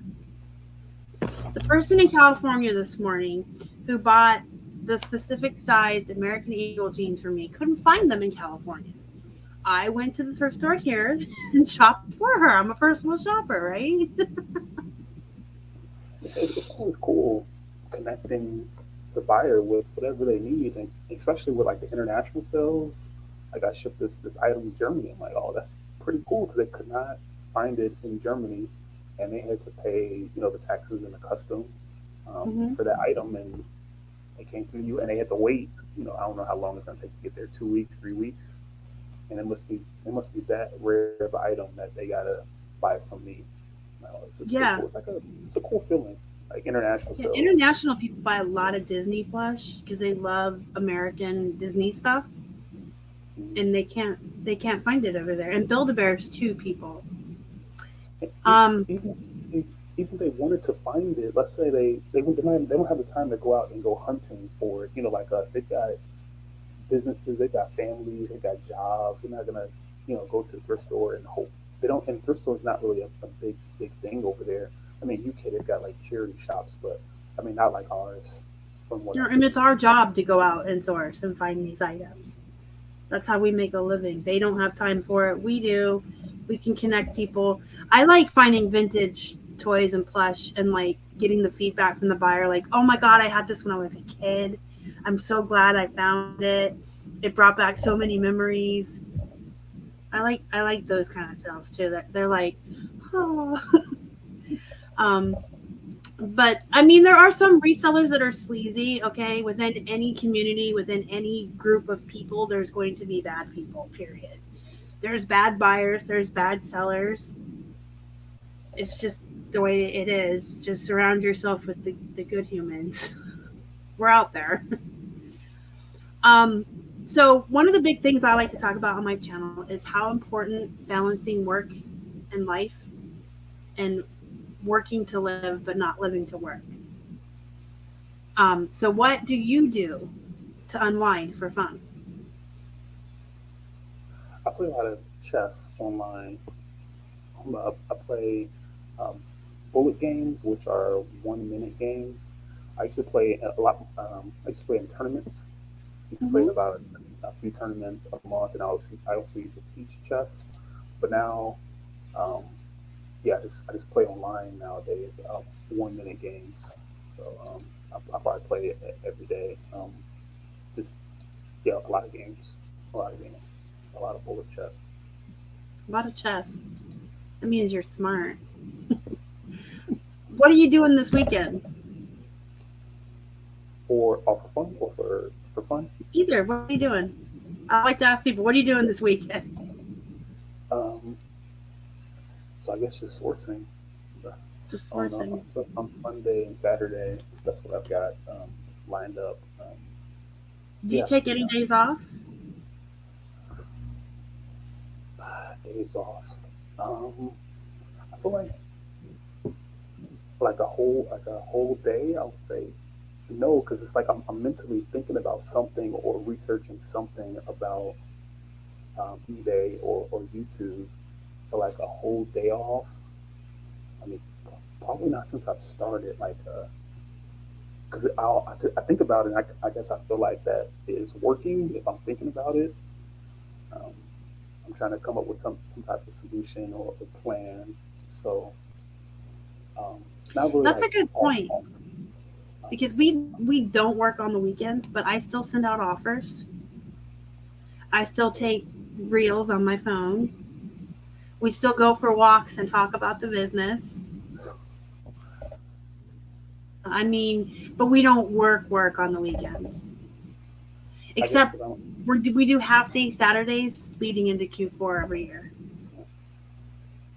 The person in California this morning who bought the specific sized American Eagle jeans for me couldn't find them in California. I went to the thrift store here and shopped for her. I'm a personal shopper, right? It's always cool connecting the buyer with whatever they need, and especially with like the international sales. Like I shipped this item to Germany. I'm like, oh, that's pretty cool because they could not find it in Germany, and they had to pay the taxes and the custom Mm-hmm. for that item, and it came through you, and they had to wait. I don't know how long it's gonna take to get there, 2 weeks, 3 weeks, and it must be that rare of an item that they gotta buy it from me. It's just pretty Yeah. cool. It's a cool feeling, like international Yeah. sales. International people buy a lot of Disney plush because they love American Disney stuff, Mhm. and they can't find it over there. And Build a Bears too, people. And Um, even if they wanted to find it, let's say they don't have the time to go out and go hunting for it. Like us, they've got businesses, they've got families, they've got jobs. They're not gonna go to the thrift store and hope they don't. And thrift store is not really a big thing over there. I mean, UK they've got like charity shops, but I mean not like ours. From what I've and it's seen. our job to go out and source and find these items. That's how we make a living. They don't have time for it. We do. We can connect people. I like finding vintage toys and plush and like getting the feedback from the buyer like, "Oh my god, I had this when I was a kid. I'm so glad I found it. It brought back so many memories." I like those kind of sales too. They're like, "Oh." um but I mean, there are some resellers that are sleazy. Okay, within any community, within any group of people, there's going to be bad people. Period. There's bad buyers. There's bad sellers. It's just the way it is. Just surround yourself with the good humans. We're out there. Um, so one of the big things I like to talk about on my channel is how important balancing work and life and working to live, but not living to work. So what do you do to unwind for fun? I play a lot of chess online. I play um, bullet games, which are 1 minute games. I used to play a lot. I used to play in tournaments. I used to play Mm-hmm. in about a few tournaments a month, and I also used to teach chess. But now, um, yeah, I just play online nowadays. 1 minute games. So I probably play it every day. Just yeah, a lot of games, a lot of games, a lot of bullet chess. A lot of chess. That means you're smart. What are you doing this weekend? For fun or for fun. Either. What are you doing? I like to ask people, what are you doing this weekend? Um, so I guess just sourcing Just on sourcing. Sunday and Saturday. That's what I've got lined up. Do you Yeah, take any days off? days off. Um, I feel like a whole day. I would say no, because it's like I'm mentally thinking about something or researching something about eBay or YouTube for like a whole day off. I mean, probably not since I've started. Like, because I think about it, and I guess I feel like that is working if I'm thinking about it. Um, I'm trying to come up with some type of solution or a plan. So, um, not really That's like a good off. point Um, because we don't work on the weekends, but I still send out offers. I still take reels on my phone. We still go for walks and talk about the business. I mean, but we don't work on the weekends. I guess Except because I'm, we do half day Saturdays leading into Q4 every year.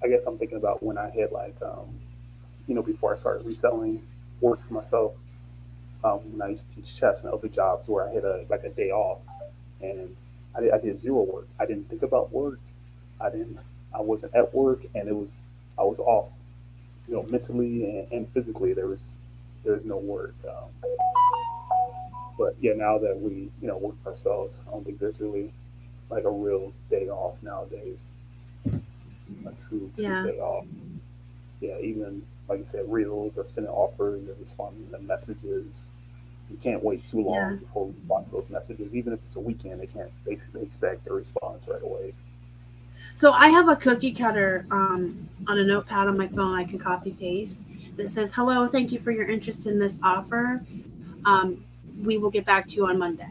I guess I'm thinking about when I hit like, before I started reselling, work for myself. When I used to teach chess and other jobs where I had a day off, and I did zero work. I didn't think about work. I didn't. I wasn't at work, and I was off. Mentally and physically, there's no work. But yeah, now that we work for ourselves, I don't think there's really like a real day off nowadays. a true Yeah. day off. Yeah, even like you said, reels or sending offers or responding to messages. You can't wait too Yeah. long before we watch those messages. Even if it's a weekend, they expect a response right away. So I have a cookie cutter on a notepad on my phone I can copy paste that says, "Hello, thank you for your interest in this offer. Um, we will get back to you on Monday."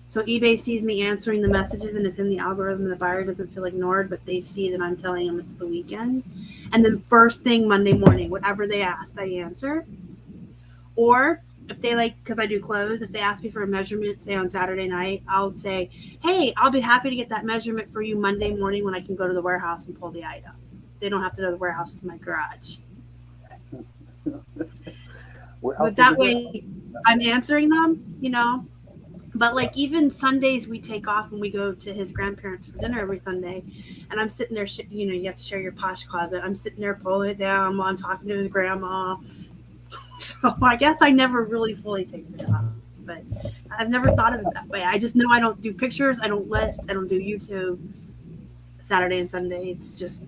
So eBay sees me answering the messages and it's in the algorithm. The buyer doesn't feel ignored, but they see that I'm telling them it's the weekend. And then first thing Monday morning, whatever they asked, I answer. Or if they like, because I do clothes, if they ask me for a measurement, say on Saturday night, I'll say, "Hey, I'll be happy to get that measurement for you Monday morning when I can go to the warehouse and pull the item." They don't have to know the warehouse is my garage. But Warehouses that are good. way I'm answering them. But like even Sundays we take off and we go to his grandparents for dinner every Sunday. And I'm sitting there, you have to share your Posh Closet. I'm sitting there pulling it down while I'm talking to his grandma. So I guess I never really fully take it off. But I've never thought of it that way. I just know I don't do pictures. I don't list. I don't do YouTube Saturday and Sunday. It's just,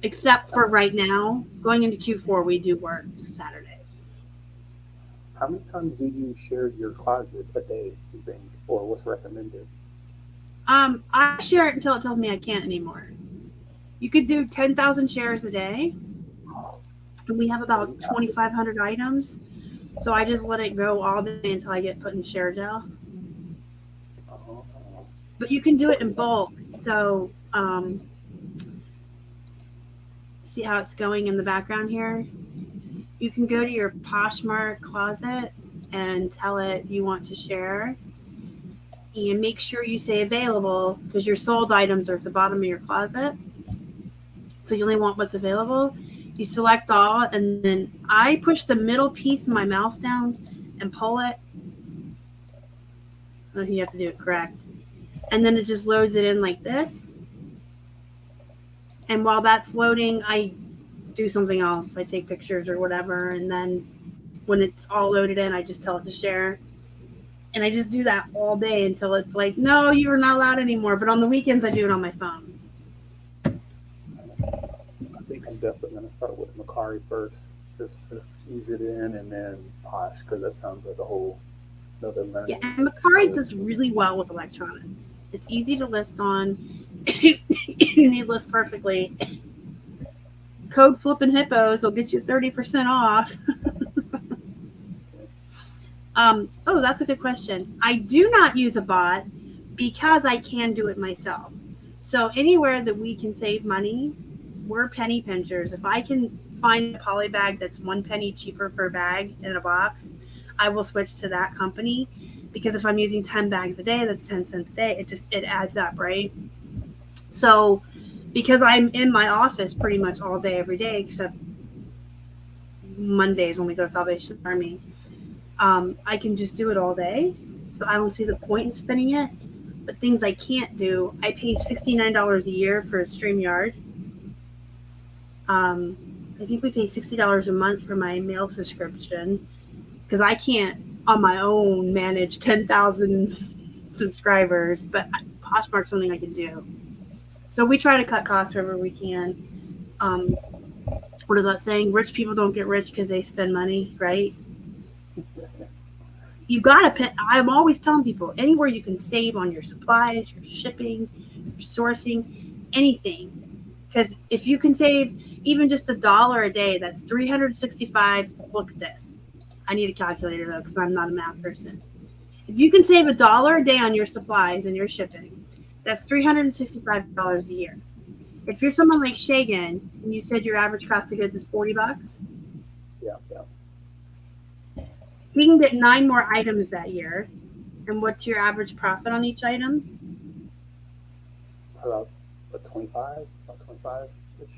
except for right now, going into Q4, we do work Saturdays. How many times do you share your closet a day, you think, or what's recommended? I share it until it tells me I can't anymore. You could do 10,000 shares a day, and we have about 2,500 items. So I just let it go all day until I get put in share jail. Oh, But you can do it so in bulk. So see how it's going in the background here? You can go to your Poshmark closet and tell it you want to share. And make sure you say available because your sold items are at the bottom of your closet. So you only want what's available. You select all, and then I push the middle piece of my mouse down and pull it. Oh, you have to do it correct. And then it just loads it in like this. And while that's loading, I do something else. I take pictures or whatever. And then when it's all loaded in, I just tell it to share. And I just do that all day until it's like, no, you are not allowed anymore. But on the weekends, I do it on my phone. I think I'm definitely going to start with Macari first, just to ease it in, and then Posh, because that sounds like a whole another Yeah, learning and Macari curve. does really well with electronics. It's easy to list on. You need to list perfectly. Code Flippin Hippos will get you 30% off. Oh, that's a good question. I do not use a bot because I can do it myself. So anywhere that we can save money, we're penny pinchers. If I can find a poly bag that's 1 penny cheaper per bag in a box, I will switch to that company because if I'm using 10 bags a day, that's 10 cents a day. It adds up, right? So because I'm in my office pretty much all day every day except Mondays when we go to Salvation Army, I can just do it all day. So I don't see the point in spending it. But things I can't do, I pay $69 a year for a StreamYard. Um, I think we pay $60 a month for my mail subscription because I can't on my own manage 10,000 subscribers, but Poshmark's something I can do. So we try to cut costs wherever we can. Um, what is that saying? Rich people don't get rich because they spend money, right? You gotta pay. I'm always telling people anywhere you can save on your supplies, your shipping, your sourcing, anything. Because if you can save even just $1 a day, that's 365. Look at this. I need a calculator though because I'm not a math person. If you can save $1 a day on your supplies and your shipping, that's $365 a year. If you're someone like Shagan and you said your average cost of goods is $40, Yeah, yeah. you can get 9 more items that year. And what's your average profit on each item? About a 25, about 25 ish.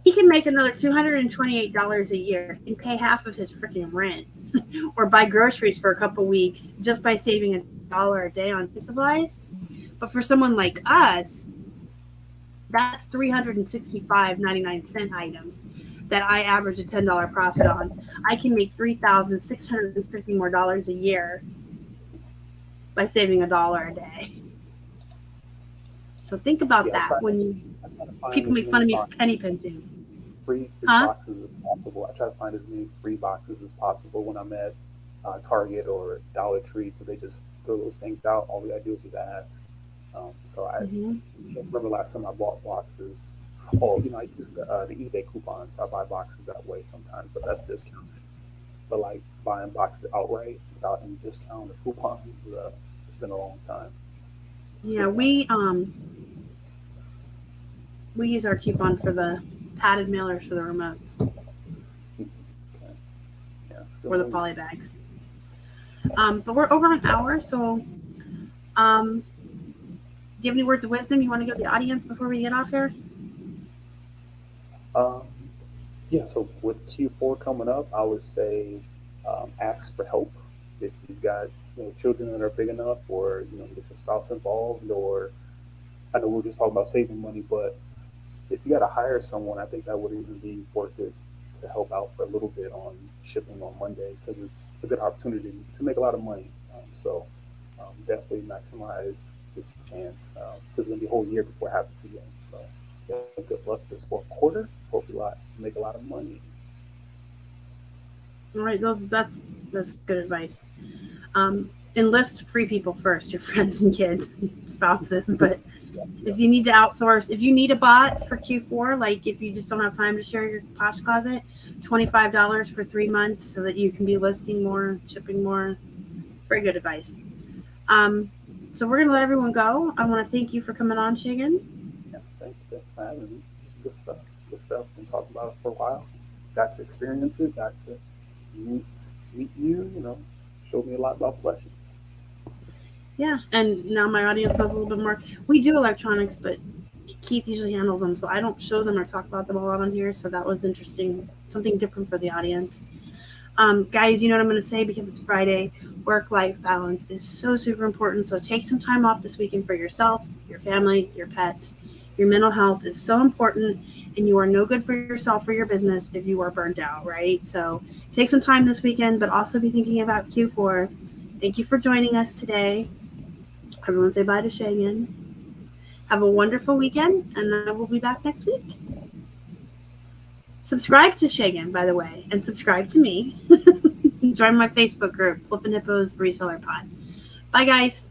He can make another $228 a year and pay half of his freaking rent or buy groceries for a couple weeks just by saving $1 a day on his supplies. But for someone like us, that's 365.99 items that I average a $10 profit on. I can make $3,650 more dollars a year by saving $1 a day. So think about Yeah, that when you I try to find people as make fun many of me for penny pinching. free Huh? boxes as possible. I try to find as many free boxes as possible when I'm at Target or Dollar Tree, because they just throw those things out. All we gotta do is just ask. So I Hmm. can't remember last time I bought boxes. Oh, I use the eBay coupon, so I buy boxes that way sometimes, but that's discounted. But like buying boxes outright without any discount or coupon, it's been a long time. Yeah, Good one. we use our coupon for the padded mailers for the remotes Okay. Yeah, it's a good or the one. poly bags. But we're over an hour, so do you have any words of wisdom you want to give the audience before we get off here? Um, yeah, so with Q4 coming up, I would say ask for help if you've got children that are big enough, or get your spouse involved, or I know we were just talking about saving money, but if you got to hire someone, I think that would even be worth it to help out for a little bit on shipping on Monday, because it's a good opportunity to make a lot of money. Definitely maximize this chance, because it's going to be a whole year before it happens again. So yeah, good luck this fourth quarter. Hope you make a lot of money. All right, that's good advice. Enlist free people first, your friends and kids, spouses. But Yeah, yeah. if you need to outsource, if you need a bot for Q4, like if you just don't have time to share your Posh Closet, $25 for 3 months so that you can be listing more, shipping more. Very good advice. Um, so we're gonna let everyone go. I want to thank you for coming on, Shagan. Yeah, thanks for having me. It's good stuff. Good stuff. Been talking about it for a while. Got to experience it. Got to meet meet you. Showed me a lot about plushies. Yeah, and now my audience knows a little bit more. We do electronics, but Keith usually handles them, so I don't show them or talk about them a lot on here. So that was interesting, something different for the audience. Guys, you know what I'm going to say because it's Friday. Work-life balance is so super important. So take some time off this weekend for yourself, your family, your pets. Your mental health is so important, and you are no good for yourself or your business if you are burned out, right? So take some time this weekend, but also be thinking about Q4. Thank you for joining us today. Everyone say bye to Shagan. Have a wonderful weekend, and I will be back next week. Subscribe to Shagan, by the way, and subscribe to me. Join my Facebook group, Flippin' Hippos Reseller Pod. Bye, guys.